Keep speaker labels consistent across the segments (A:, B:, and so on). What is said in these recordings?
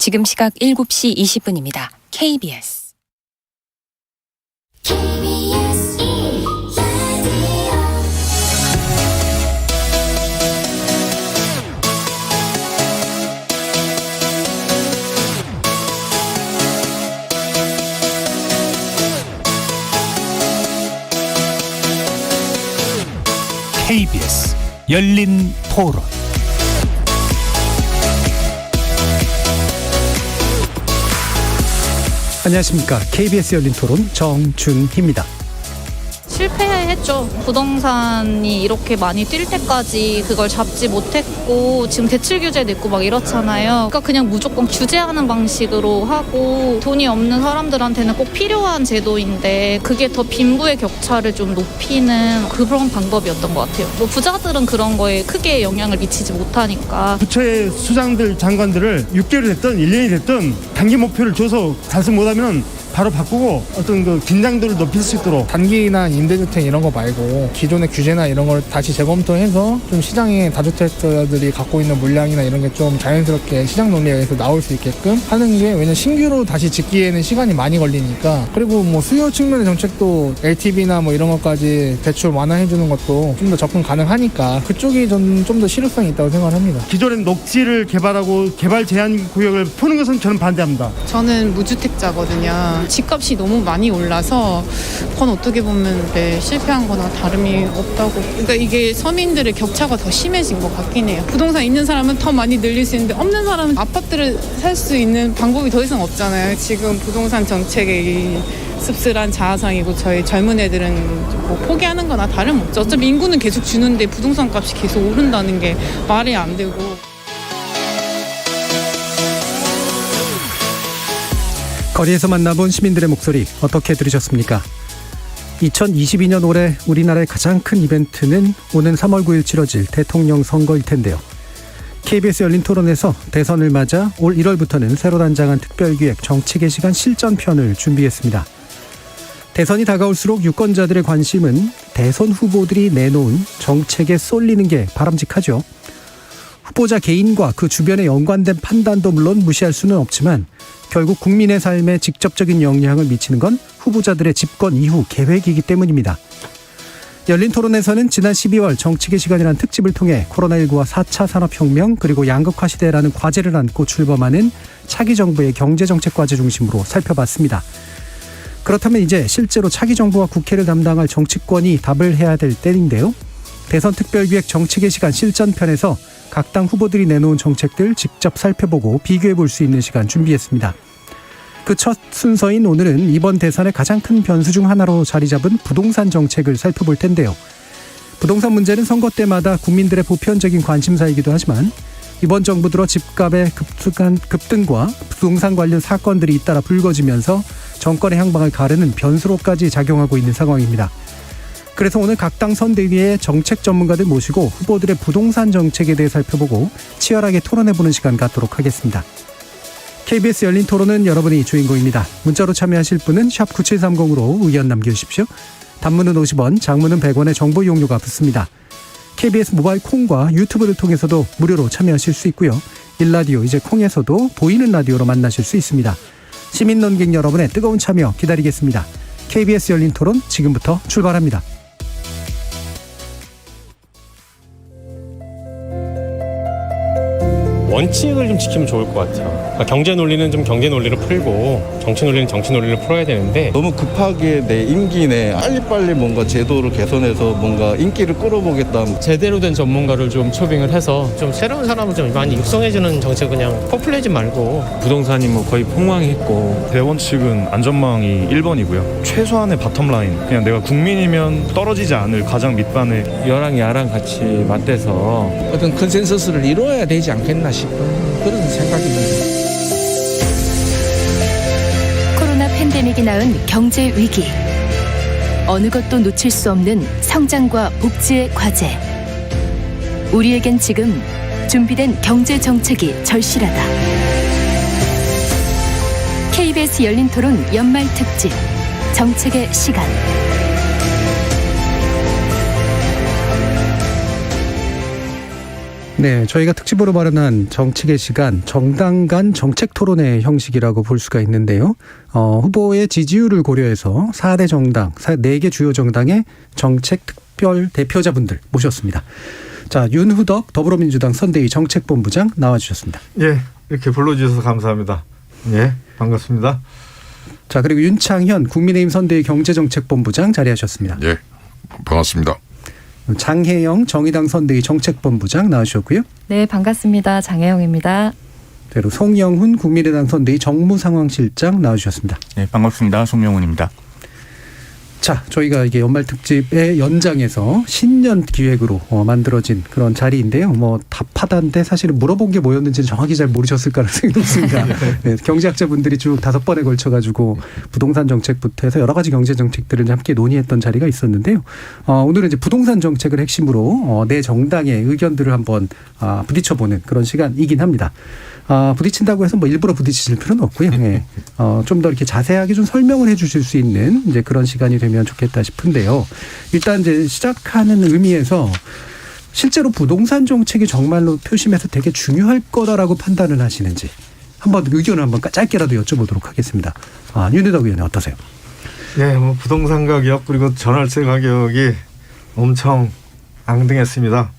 A: 지금 시각 7시 20분입니다. KBS.
B: KBS 열린 토론. 안녕하십니까. KBS 열린 토론 정준희입니다.
C: 실패했죠. 부동산이 이렇게 많이 뛸 때까지 그걸 잡지 못했고 지금 대출 규제도 있고 막 이렇잖아요. 그러니까 그냥 무조건 규제하는 방식으로 하고 돈이 없는 사람들한테는 꼭 필요한 제도인데 그게 더 빈부의 격차를 좀 높이는 그런 방법이었던 것 같아요. 뭐 부자들은 그런 거에 크게 영향을 미치지 못하니까.
D: 부처의 수장들 장관들을 6개월이 됐든 1년이 됐든 단기 목표를 줘서 달성 못하면 바로 바꾸고 어떤 그 긴장도를 높일 수 있도록.
E: 단기나 임대주택 이런 거 말고 기존의 규제나 이런 걸 다시 재검토해서 좀 시장에 다주택자들이 갖고 있는 물량이나 이런 게 좀 자연스럽게 시장 논리에 의해서 나올 수 있게끔 하는 게, 왜냐면 신규로 다시 짓기에는 시간이 많이 걸리니까. 그리고 뭐 수요 측면의 정책도 LTV나 뭐 이런 것까지 대출 완화해 주는 것도 좀 더 접근 가능하니까 그쪽이 좀 더 실효성이 있다고 생각합니다.
D: 기존의 녹지를 개발하고 개발 제한 구역을 푸는 것은 저는 반대합니다.
F: 저는 무주택자거든요. 집값이 너무 많이 올라서 그건 어떻게 보면 실패한 거나 다름이 없다고. 그러니까 이게 서민들의 격차가 더 심해진 것 같긴 해요. 부동산 있는 사람은 더 많이 늘릴 수 있는데 없는 사람은 아파트를 살 수 있는 방법이 더 이상 없잖아요. 지금 부동산 정책의 씁쓸한 자화상이고 저희 젊은 애들은 뭐 포기하는 거나 다름없죠. 어차피 인구는 계속 주는데 부동산 값이 계속 오른다는 게 말이 안 되고.
B: 거리에서 만나본 시민들의 목소리 어떻게 들으셨습니까? 2022년 올해 우리나라의 가장 큰 이벤트는 오는 3월 9일 치러질 대통령 선거일 텐데요. KBS 열린 토론에서 대선을 맞아 올 1월부터는 새로 단장한 특별기획 정책의 시간 실전편을 준비했습니다. 대선이 다가올수록 유권자들의 관심은 대선 후보들이 내놓은 정책에 쏠리는 게 바람직하죠. 후보자 개인과 그 주변에 연관된 판단도 물론 무시할 수는 없지만 결국 국민의 삶에 직접적인 영향을 미치는 건 후보자들의 집권 이후 계획이기 때문입니다. 열린 토론에서는 지난 12월 정책의 시간이라는 특집을 통해 코로나19와 4차 산업혁명 그리고 양극화 시대라는 과제를 안고 출범하는 차기 정부의 경제정책 과제 중심으로 살펴봤습니다. 그렇다면 이제 실제로 차기 정부와 국회를 담당할 정치권이 답을 해야 될 때인데요. 대선 특별기획 정책의 시간 실전편에서 각 당 후보들이 내놓은 정책들 직접 살펴보고 비교해 볼 수 있는 시간 준비했습니다. 그 첫 순서인 오늘은 이번 대선의 가장 큰 변수 중 하나로 자리 잡은 부동산 정책을 살펴볼 텐데요. 부동산 문제는 선거 때마다 국민들의 보편적인 관심사이기도 하지만 이번 정부 들어 집값의 급등과 부동산 관련 사건들이 잇따라 불거지면서 정권의 향방을 가르는 변수로까지 작용하고 있는 상황입니다. 그래서 오늘 각 당 선대위의 정책 전문가들 모시고 후보들의 부동산 정책에 대해 살펴보고 치열하게 토론해보는 시간 갖도록 하겠습니다. KBS 열린 토론은 여러분이 주인공입니다. 문자로 참여하실 분은 샵 9730으로 의견 남겨주십시오. 단문은 50원, 장문은 100원의 정보 이용료가 붙습니다. KBS 모바일 콩과 유튜브를 통해서도 무료로 참여하실 수 있고요. 일라디오 이제 콩에서도 보이는 라디오로 만나실 수 있습니다. 시민 논객 여러분의 뜨거운 참여 기다리겠습니다. KBS 열린 토론 지금부터 출발합니다.
G: 원칙을 좀 지키면 좋을 것 같아요. 그러니까 경제 논리는 좀 경제 논리를 풀고 정치 논리는 정치 논리를 풀어야 되는데
H: 너무 급하게 내 임기 내에 빨리빨리 뭔가 제도를 개선해서 뭔가 인기를 끌어보겠다.
I: 제대로 된 전문가를 좀 초빙을 해서 좀 새로운 사람을 좀 많이 육성해주는 정책, 그냥 포퓰리즘 말고.
J: 부동산이 뭐 거의 폭망했고 대원칙은 안전망이 1번이고요. 최소한의 바텀라인, 그냥 내가 국민이면 떨어지지 않을 가장 밑반에
I: 여랑 야랑 같이 맞대서
E: 어떤 컨센서스를 이루어야 되지 않겠나 싶은 그런 생각입니다.
K: 코로나 팬데믹이 낳은 경제 위기, 어느 것도 놓칠 수 없는 성장과 복지의 과제. 우리에겐 지금 준비된 경제 정책이 절실하다. KBS 열린 토론 연말 특집 정책의 시간.
B: 네, 저희가 특집으로 마련한 정치계 시간 정당 간 정책 토론회 형식이라고 볼 수가 있는데요. 후보의 지지율을 고려해서 4대 정당, 4개 주요 정당의 정책 특별 대표자분들 모셨습니다. 자, 윤후덕 더불어민주당 선대위 정책본부장 나와주셨습니다.
L: 예, 이렇게 불러주셔서 감사합니다. 예, 반갑습니다.
B: 자, 그리고 윤창현 국민의힘 선대위 경제정책본부장 자리하셨습니다.
M: 예, 반갑습니다.
B: 장혜영 정의당 선대위 정책본부장 나와주셨고요.
N: 네, 반갑습니다. 장혜영입니다.
B: 그리고 송영훈 국민의당 선대위 정무상황실장 나와주셨습니다.
O: 네, 반갑습니다. 송영훈입니다.
B: 자, 저희가 이게 연말 특집의 연장에서 신년 기획으로 만들어진 그런 자리인데요. 뭐 답하다인데 사실은 물어본 게 뭐였는지는 정확히 잘 모르셨을 가능성이 높습니다. 네, 경제학자분들이 쭉 5번에 걸쳐가지고 부동산 정책부터 해서 여러 가지 경제 정책들을 함께 논의했던 자리가 있었는데요. 오늘은 이제 부동산 정책을 핵심으로 내 정당의 의견들을 한번 부딪혀보는 그런 시간이긴 합니다. 부딪힌다고 해서 뭐 일부러 부딪힐 필요는 없고요. 네. 좀 더 이렇게 자세하게 좀 설명을 해 주실 수 있는 이제 그런 시간이 되면 좋겠다 싶은데요. 일단 이제 시작하는 의미에서 실제로 부동산 정책이 정말로 표심에서 되게 중요할 거다라고 판단을 하시는지 한번 의견을 한번 짧게라도 여쭤보도록 하겠습니다. 윤혜덕 의원님 어떠세요?
L: 예, 뭐 부동산 가격 그리고 전월세 가격이 엄청 앙등했습니다.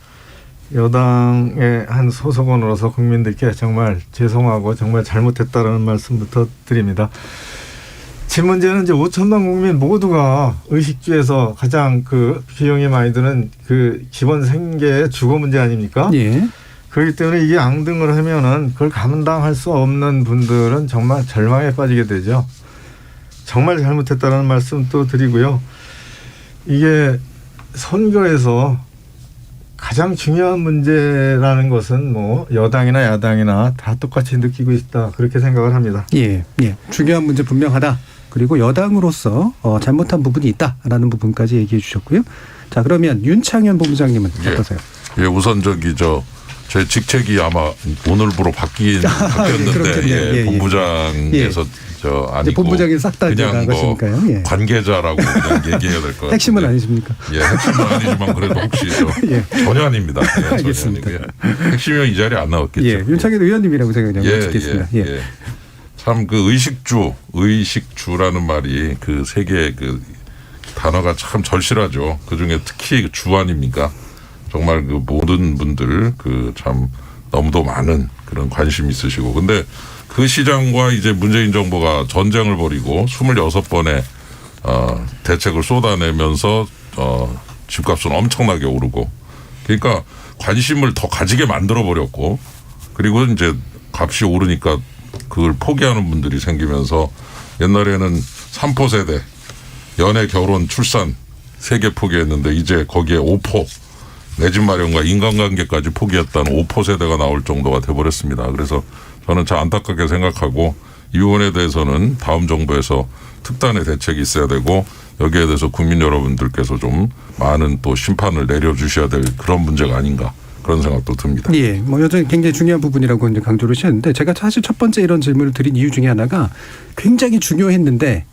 L: 여당의 한 소속원으로서 국민들께 정말 죄송하고 정말 잘못했다라는 말씀부터 드립니다. 집 문제는 이제 5천만 국민 모두가 의식주에서 가장 그 비용이 많이 드는 그 기본 생계의 주거 문제 아닙니까?
B: 예.
L: 그렇기 때문에 이게 앙등을 하면은 그걸 감당할 수 없는 분들은 정말 절망에 빠지게 되죠. 정말 잘못했다라는 말씀 또 드리고요. 이게 선거에서 가장 중요한 문제라는 것은 뭐 여당이나 야당이나 다 똑같이 느끼고 있다 그렇게 생각을 합니다.
B: 예, 예, 중요한 문제 분명하다. 그리고 여당으로서 잘못한 부분이 있다라는 부분까지 얘기해 주셨고요. 자, 그러면 윤창현 본부장님은 어떠세요?
M: 예, 우선 제 직책이 아마 오늘부로 바뀌었는데
B: 예,
M: 본부장에서 아니고
B: 본부장이 싹 다
M: 그냥 뭐
B: 예.
M: 관계자라고 그냥 얘기해야 될 것 같아요.
B: 핵심은 아니십니까?
M: 예, 핵심은 아니지만 그래도 혹시
B: 예.
M: 전혀 아닙니다. 예,
B: 알겠습니다.
M: 핵심이면 이 자리에 안 나왔겠죠.
B: 예, 윤창현 의원님이라고 생각하면 좋겠습니다.
M: 예. 참 그 의식주라는 말이 그 세계 그 단어가 참 절실하죠. 그 중에 특히 주 아닙니까? 정말 그 모든 분들 그 참 너무도 많은 그런 관심 있으시고 근데 그 시장과 이제 문재인 정부가 전쟁을 벌이고 26번의 대책을 쏟아내면서 집값은 엄청나게 오르고 그러니까 관심을 더 가지게 만들어 버렸고 그리고 이제 값이 오르니까 그걸 포기하는 분들이 생기면서 옛날에는 3포 세대 연애, 결혼, 출산 3개 포기했는데 이제 거기에 5포 내 집 마련과 인간관계까지 포기했다는 5포 세대가 나올 정도가 돼버렸습니다. 그래서 저는 참 안타깝게 생각하고 이 부분에 대해서는 다음 정부에서 특단의 대책이 있어야 되고 여기에 대해서 국민 여러분들께서 좀 많은 또 심판을 내려주셔야 될 그런 문제가 아닌가 그런 생각도 듭니다.
B: 예, 뭐 여전히 굉장히 중요한 부분이라고 이제 강조를 하셨는데 제가 사실 첫 번째 이런 질문을 드린 이유 중에 하나가 굉장히 중요했는데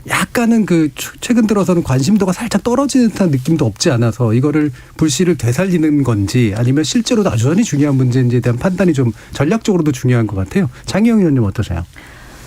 B: 약간은 그 최근 들어서는 관심도가 살짝 떨어지는 듯한 느낌도 없지 않아서 이거를 불씨를 되살리는 건지 아니면 실제로도 여전히 중요한 문제인지에 대한 판단이 좀 전략적으로도 중요한 것 같아요. 장혜영 의원님 어떠세요?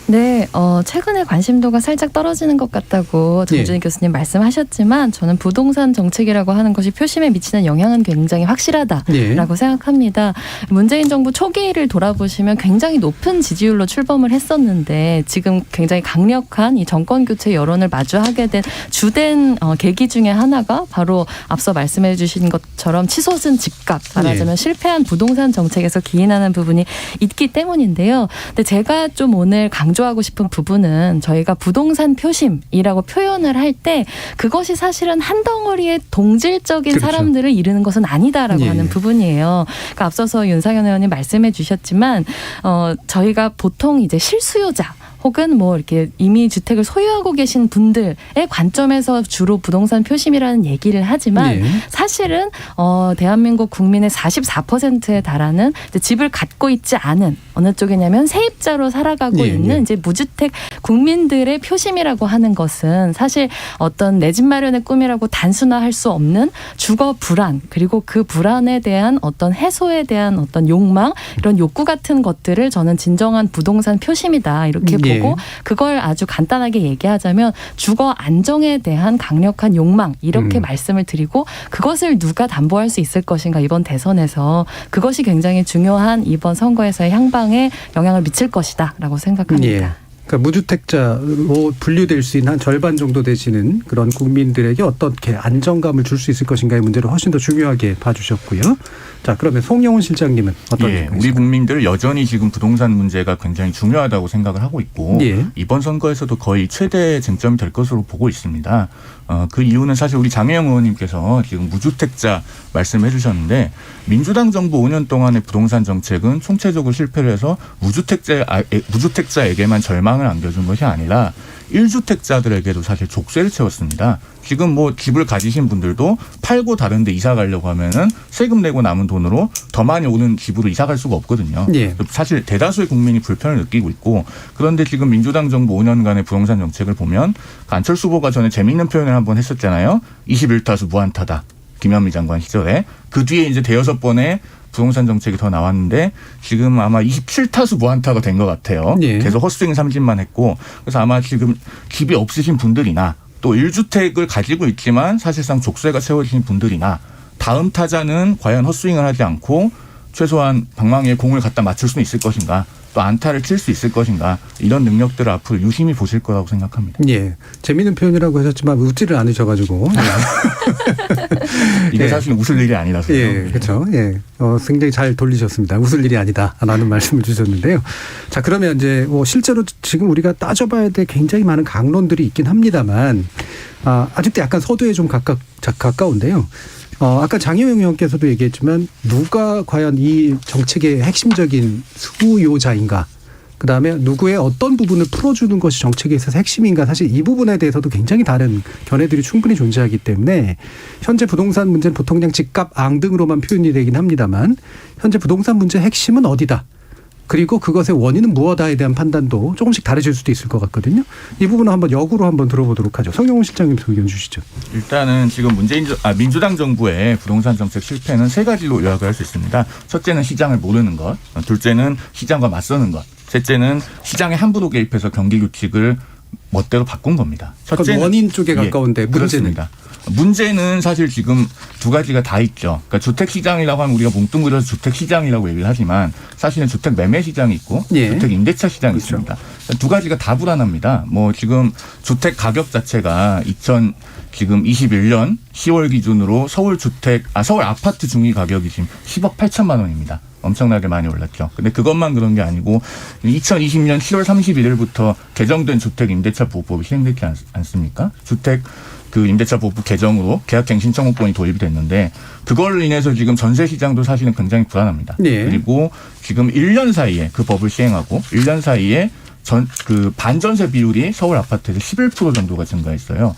N: 네, 최근에 관심도가 살짝 떨어지는 것 같다고 정준희 교수님 말씀하셨지만 저는 부동산 정책이라고 하는 것이 표심에 미치는 영향은 굉장히 확실하다라고 생각합니다. 문재인 정부 초기를 돌아보시면 굉장히 높은 지지율로 출범을 했었는데 지금 굉장히 강력한 이 정권 교체 여론을 마주하게 된 주된 계기 중에 하나가 바로 앞서 말씀해 주신 것처럼 치솟은 집값, 말하자면 실패한 부동산 정책에서 기인하는 부분이 있기 때문인데요. 근데 제가 좀 오늘 강조하고 싶은 부분은 저희가 부동산 표심이라고 표현을 할 때 그것이 사실은 한 덩어리의 동질적인 사람들을 이르는 것은 아니다라고 하는 부분이에요. 그러니까 앞서서 윤상현 의원님 말씀해 주셨지만 저희가 보통 이제 실수요자 혹은 뭐 이렇게 이미 주택을 소유하고 계신 분들의 관점에서 주로 부동산 표심이라는 얘기를 하지만 사실은 대한민국 국민의 44%에 달하는 집을 갖고 있지 않은 어느 쪽이냐면 세입자로 살아가고 있는 이제 무주택 국민들의 표심이라고 하는 것은 사실 어떤 내 집 마련의 꿈이라고 단순화할 수 없는 주거 불안 그리고 그 불안에 대한 어떤 해소에 대한 어떤 욕망 이런 욕구 같은 것들을 저는 진정한 부동산 표심이다 이렇게 보고 그걸 아주 간단하게 얘기하자면 주거 안정에 대한 강력한 욕망 이렇게 말씀을 드리고 그것을 누가 담보할 수 있을 것인가 이번 대선에서 그것이 굉장히 중요한 이번 선거에서의 향방에 영향을 미칠 것이다라고 생각합니다.
B: 그러니까 무주택자로 분류될 수 있는 한 절반 정도 되시는 그런 국민들에게 어떻게 안정감을 줄 수 있을 것인가의 문제를 훨씬 더 중요하게 봐주셨고요. 자, 그러면 송영훈 실장님은 어떤 생각이십니까?
O: 우리 국민들 여전히 지금 부동산 문제가 굉장히 중요하다고 생각을 하고 있고 이번 선거에서도 거의 최대 쟁점이 될 것으로 보고 있습니다. 그 이유는 사실 우리 장혜영 의원님께서 지금 무주택자 말씀해 주셨는데 민주당 정부 5년 동안의 부동산 정책은 총체적으로 실패를 해서 무주택자에게만 절망을 안겨준 것이 아니라 1주택자들에게도 사실 족쇄를 채웠습니다. 지금 뭐 집을 가지신 분들도 팔고 다른 데 이사 가려고 하면은 세금 내고 남은 돈으로 더 많이 오는 집으로 이사 갈 수가 없거든요. 사실 대다수의 국민이 불편을 느끼고 있고 그런데 지금 민주당 정부 5년간의 부동산 정책을 보면 안철수 후보가 전에 재미있는 표현을 한번 했었잖아요. 21타수 무안타다. 김현미 장관 시절에. 그 뒤에 이제 대여섯 번의 부동산 정책이 더 나왔는데 지금 아마 27타수 무안타가 된 것 같아요. 계속 헛스윙 삼진만 했고 그래서 아마 지금 집이 없으신 분들이나 또 1주택을 가지고 있지만 사실상 족쇄가 채워진 분들이나 다음 타자는 과연 헛스윙을 하지 않고 최소한 방망이에 공을 갖다 맞출 수 있을 것인가 또 안타를 칠 수 있을 것인가 이런 능력들을 앞으로 유심히 보실 거라고 생각합니다.
B: 재미있는 표현이라고 하셨지만 웃지를 않으셔가지고
O: 이게 사실 웃을 일이 아니라서요.
B: 그렇죠. 굉장히 잘 돌리셨습니다. 웃을 일이 아니다라는 말씀을 주셨는데요. 자, 그러면 이제 실제로 지금 우리가 따져봐야 될 굉장히 많은 강론들이 있긴 합니다만 아직도 약간 서두에 좀 가까운데요. 아까 장혜영 의원께서도 얘기했지만 누가 과연 이 정책의 핵심적인 수요자인가 그다음에 누구의 어떤 부분을 풀어주는 것이 정책에 있어서 핵심인가 사실 이 부분에 대해서도 굉장히 다른 견해들이 충분히 존재하기 때문에 현재 부동산 문제는 보통 그냥 집값 앙등으로만 표현이 되긴 합니다만 현재 부동산 문제의 핵심은 어디다. 그리고 그것의 원인은 무엇다에 대한 판단도 조금씩 다르실 수도 있을 것 같거든요. 이 부분은 한번 역으로 한번 들어보도록 하죠. 송영훈 실장님 의견 주시죠.
O: 일단은 지금 민주당 정부의 부동산 정책 실패는 세 가지로 요약을 할 수 있습니다. 첫째는 시장을 모르는 것, 둘째는 시장과 맞서는 것, 셋째는 시장에 함부로 개입해서 경기 규칙을 멋대로 바꾼 겁니다. 첫째는
B: 원인 쪽에 가까운데 문제는
O: 문제는 사실 지금 두 가지가 다 있죠. 그러니까 주택 시장이라고 하면 우리가 뭉뚱그려서 주택 시장이라고 얘기를 하지만 사실은 주택 매매 시장이 있고 주택 임대차 시장이 있습니다. 두 가지가 다 불안합니다. 뭐 지금 주택 가격 자체가 2021년 10월 기준으로 서울 아파트 중위 가격이 지금 10억 8천만 원입니다. 엄청나게 많이 올랐죠. 근데 그것만 그런 게 아니고 2020년 7월 31일부터 개정된 주택 임대차 보호법이 시행되지 않습니까? 주택 임대차 보호법 개정으로 계약갱 신청권이 도입이 됐는데 그걸로 인해서 지금 전세 시장도 사실은 굉장히 불안합니다. 그리고 지금 1년 사이에 그 법을 시행하고 1년 사이에 반전세 비율이 서울 아파트에서 11% 정도가 증가했어요.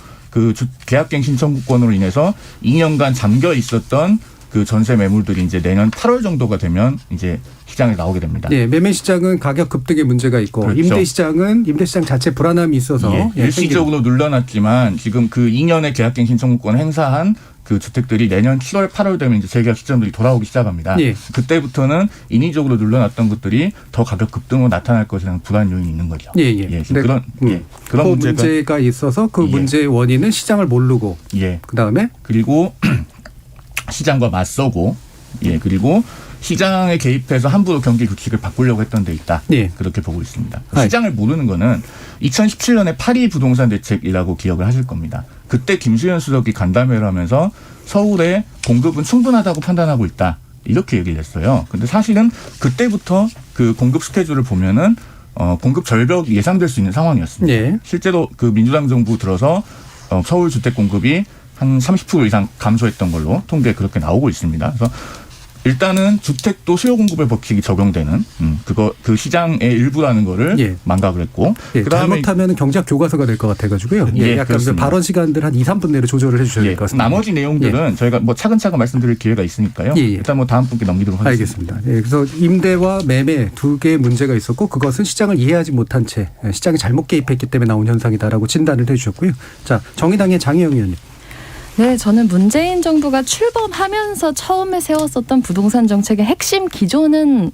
O: 계약갱 신청권으로 인해서 2년간 잠겨 있었던 그 전세 매물들이 이제 내년 8월 정도가 되면 이제 시장에 나오게 됩니다.
B: 매매 시장은 가격 급등의 문제가 있고
O: 그렇죠.
B: 임대 시장 자체 불안함이 있어서
O: 일시적으로 눌러놨지만 지금 그 2년의 계약갱 신청권을 행사한 그 주택들이 내년 7월, 8월 되면 이제 재계약 시점들이 돌아오기 시작합니다. 그때부터는 인위적으로 눌러놨던 것들이 더 가격 급등으로 나타날 것이라는 불안 요인이 있는 거죠.
B: 그런 문제가 있어서 그 문제의 원인은 시장을 모르고 그다음에
O: 그리고 시장과 맞서고 그리고 시장에 개입해서 함부로 경기 규칙을 바꾸려고 했던 데 있다. 그렇게 보고 있습니다. 시장을 모르는 거는 2017년에 파리 부동산 대책이라고 기억을 하실 겁니다. 그때 김수현 수석이 간담회를 하면서 서울의 공급은 충분하다고 판단하고 있다. 이렇게 얘기를 했어요. 근데 사실은 그때부터 그 공급 스케줄을 보면은 공급 절벽이 예상될 수 있는 상황이었습니다. 실제로 그 민주당 정부 들어서 서울 주택 공급이 한 30% 이상 감소했던 걸로 통계에 그렇게 나오고 있습니다. 그래서 일단은 주택도 수요 공급의 법칙이 적용되는 그 시장의 일부라는 거를 망각을 했고 그다음에
B: 잘못하면 경제학 교과서가 될 것 같아가지고요. 약간 발언 시간들 한 2, 3분 내로 조절을 해주셔야 될 것 같습니다.
O: 나머지 내용들은 저희가 뭐 차근차근 말씀드릴 기회가 있으니까요. 일단 뭐 다음 분께 넘기도록 하겠습니다.
B: 알겠습니다. 그래서 임대와 매매 두 개의 문제가 있었고 그것은 시장을 이해하지 못한 채 시장에 잘못 개입했기 때문에 나온 현상이다라고 진단을 해주셨고요. 자, 정의당의 장혜영 의원님.
N: 네, 저는 문재인 정부가 출범하면서 처음에 세웠었던 부동산 정책의 핵심 기조는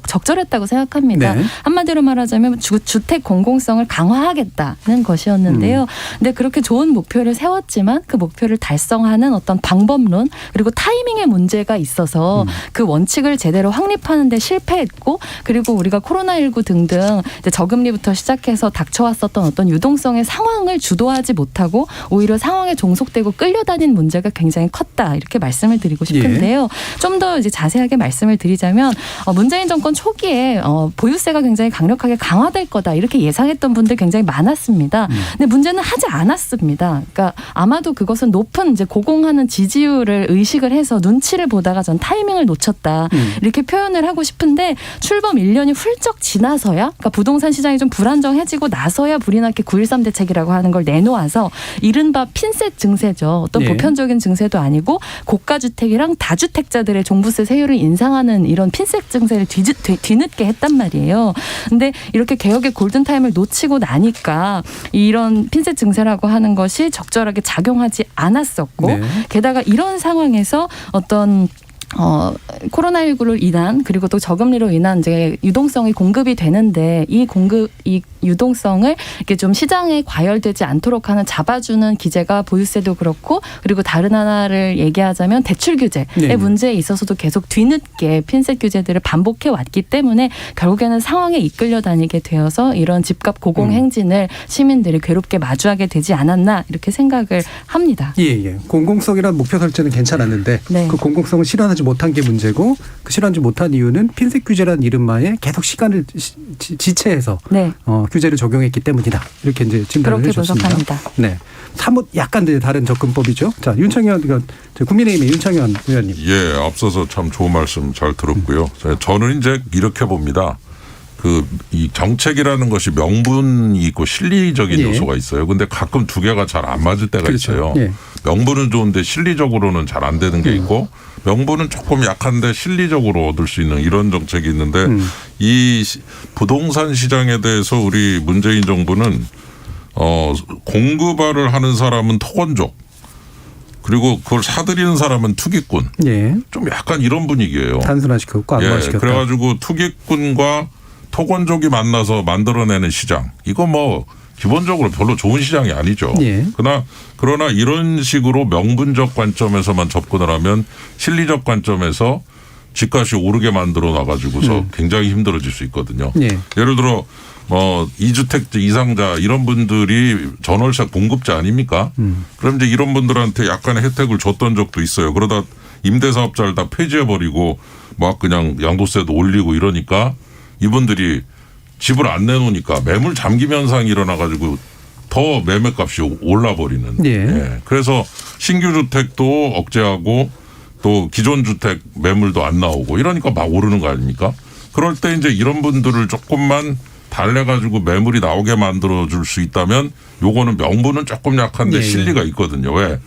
N: 적절했다고 생각합니다.
K: 네.
N: 한마디로 말하자면 주택 공공성을 강화하겠다는 것이었는데요. 근데 그렇게 좋은 목표를 세웠지만 그 목표를 달성하는 어떤 방법론 그리고 타이밍의 문제가 있어서 그 원칙을 제대로 확립하는 데 실패했고 그리고 우리가 코로나19 등등 이제 저금리부터 시작해서 닥쳐왔었던 어떤 유동성의 상황을 주도하지 못하고 오히려 상황에 종속되고 끌려다닌 문제가 굉장히 컸다 이렇게 말씀을 드리고 싶은데요. 좀 더 이제 자세하게 말씀을 드리자면 문재인 정권 초기에 보유세가 굉장히 강력하게 강화될 거다 이렇게 예상했던 분들 굉장히 많았습니다. 근데 문제는 하지 않았습니다. 그러니까 아마도 그것은 높은 이제 고공하는 지지율을 의식을 해서 눈치를 보다가 전 타이밍을 놓쳤다 이렇게 표현을 하고 싶은데 출범 1년이 훌쩍 지나서야 그러니까 부동산 시장이 좀 불안정해지고 나서야 불이 나게 9.13 대책이라고 하는 걸 내놓아서 이른바 핀셋 증세죠. 어떤 보편적인 증세도 아니고 고가주택이랑 다주택자들의 종부세 세율을 인상하는 이런 핀셋 증세를 뒤늦게 했단 말이에요. 근데 이렇게 개혁의 골든타임을 놓치고 나니까 이런 핀셋 증세라고 하는 것이 적절하게 작용하지 않았었고 게다가 이런 상황에서 어떤 코로나19로 인한 그리고 또 저금리로 인한 이제 유동성이 공급이 되는데 이 유동성을 이렇게 좀 시장에 과열되지 않도록 하는 잡아주는 기제가 보유세도 그렇고 그리고 다른 하나를 얘기하자면 대출 규제의 문제에 있어서도 계속 뒤늦게 핀셋 규제들을 반복해 왔기 때문에 결국에는 상황에 이끌려 다니게 되어서 이런 집값 고공 행진을 시민들이 괴롭게 마주하게 되지 않았나 이렇게 생각을 합니다.
B: 공공성이라는 목표 설정은 괜찮았는데 그 공공성을 실현하지 못한 게 문제고 그 실현하지 못한 이유는 핀셋 규제라는 이름하에 계속 시간을 지체해서 규제를 적용했기 때문이다. 이렇게 이제 진단을 해주셨습니다.
N: 그렇게 분석합니다.
B: 네, 사뭇 약간 다른 접근법이죠. 자, 윤창현 국민의힘의 윤창현 의원님.
M: 앞서서 참 좋은 말씀 잘 들었고요. 저는 이제 이렇게 봅니다. 이 정책이라는 것이 명분이 있고 실리적인 요소가 있어요. 근데 가끔 두 개가 잘 안 맞을 때가 있어요. 명분은 좋은데 실리적으로는 잘 안 되는 게 있고 명분은 조금 약한데 실리적으로 얻을 수 있는 이런 정책이 있는데 이 부동산 시장에 대해서 우리 문재인 정부는 공급화를 하는 사람은 토건족 그리고 그걸 사들이는 사람은 투기꾼 좀 약간 이런 분위기예요.
B: 단순화시켰고 악화시켰다.
M: 그래가지고 투기꾼과 토건족이 만나서 만들어내는 시장 이거 뭐 기본적으로 별로 좋은 시장이 아니죠. 그러나 이런 식으로 명분적 관점에서만 접근을 하면 실리적 관점에서 집값이 오르게 만들어 놔가지고서 굉장히 힘들어질 수 있거든요. 예를 들어 2주택 이상자 이런 분들이 전월세 공급자 아닙니까? 그럼 이제 이런 분들한테 약간의 혜택을 줬던 적도 있어요. 그러다 임대사업자를 다 폐지해버리고 막 그냥 양도세도 올리고 이러니까 이분들이 집을 안 내놓으니까 매물 잠김 현상이 일어나가지고 더 매매값이 올라버리는. 그래서 신규 주택도 억제하고 또 기존 주택 매물도 안 나오고 이러니까 막 오르는 거 아닙니까? 그럴 때 이제 이런 분들을 조금만 달래가지고 매물이 나오게 만들어줄 수 있다면 요거는 명분은 조금 약한데 실리가 있거든요. 왜?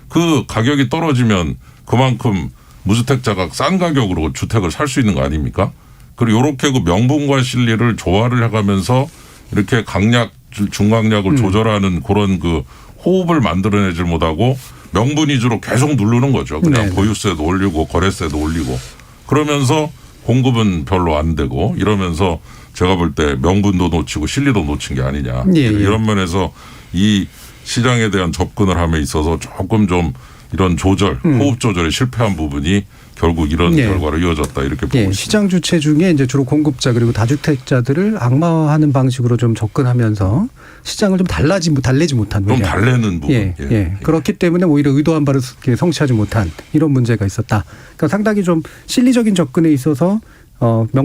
M: 그 가격이 떨어지면 그만큼 무주택자가 싼 가격으로 주택을 살 수 있는 거 아닙니까? 그리고 이렇게 그 명분과 실리를 조화를 해가면서 이렇게 강약, 중강약을 조절하는 그런 그 호흡을 만들어내질 못하고 명분 위주로 계속 누르는 거죠. 그냥 보유세도 올리고 거래세도 올리고 그러면서 공급은 별로 안 되고 이러면서 제가 볼 때 명분도 놓치고 실리도 놓친 게 아니냐. 이런 면에서 이 시장에 대한 접근을 함에 있어서 조금 좀 이런 조절, 호흡 조절에 실패한 부분이 결국 이런 결과로 이어졌다 이렇게 보고 있습니다.
B: 시장 주체 중에 이제 주로 공급자 그리고 다주택자들을 악마화하는 방식으로 좀 접근하면서 시장을 좀 달래지 못한
M: 좀 달래는 부분.
B: 그렇기 때문에 오히려 의도한 바를 성취하지 못한 이런 문제가 있었다. 그러니까 상당히 좀 실리적인 접근에 있어서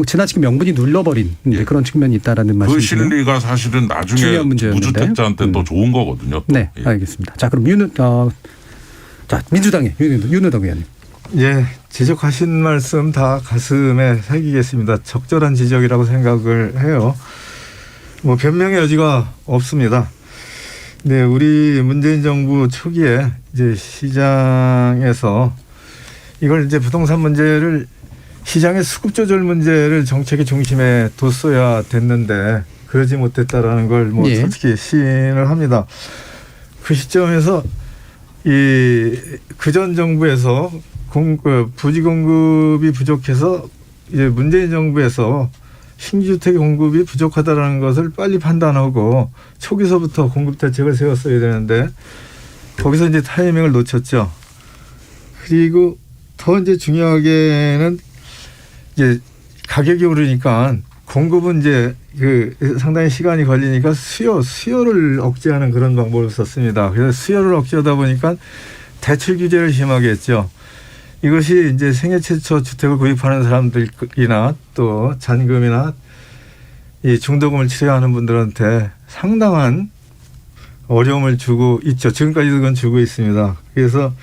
B: 지나치게 명분이 눌러버린 그런 측면이 있다라는 말씀이죠.
M: 그 실리가 사실은 나중에 무주택자한테는 더 좋은 거거든요.
B: 알겠습니다. 자, 그럼 민주당의 윤우덕 의원님.
L: 예, 지적하신 말씀 다 가슴에 새기겠습니다. 적절한 지적이라고 생각을 해요. 뭐 변명의 여지가 없습니다. 네, 우리 문재인 정부 초기에 이제 시장에서 이걸 이제 부동산 문제를 시장의 수급 조절 문제를 정책의 중심에 뒀어야 됐는데 그러지 못했다라는 걸 뭐
B: 예.
L: 솔직히 시인을 합니다. 그 시점에서 그전 정부에서 부지 공급이 부족해서 이제 문재인 정부에서 신규 주택 공급이 부족하다라는 것을 빨리 판단하고 초기서부터 공급 대책을 세웠어야 되는데 거기서 이제 타이밍을 놓쳤죠. 그리고 더 이제 중요하게는 이제 가격이 오르니까 공급은 이제 상당히 시간이 걸리니까 수요를 억제하는 그런 방법을 썼습니다. 그래서 수요를 억제하다 보니까 대출 규제를 심하게 했죠. 이것이 이제 생애 최초 주택을 구입하는 사람들이나 또 잔금이나 이 중도금을 치러야 하는 분들한테 상당한 어려움을 주고 있죠. 지금까지도 그건 주고 있습니다. 그래서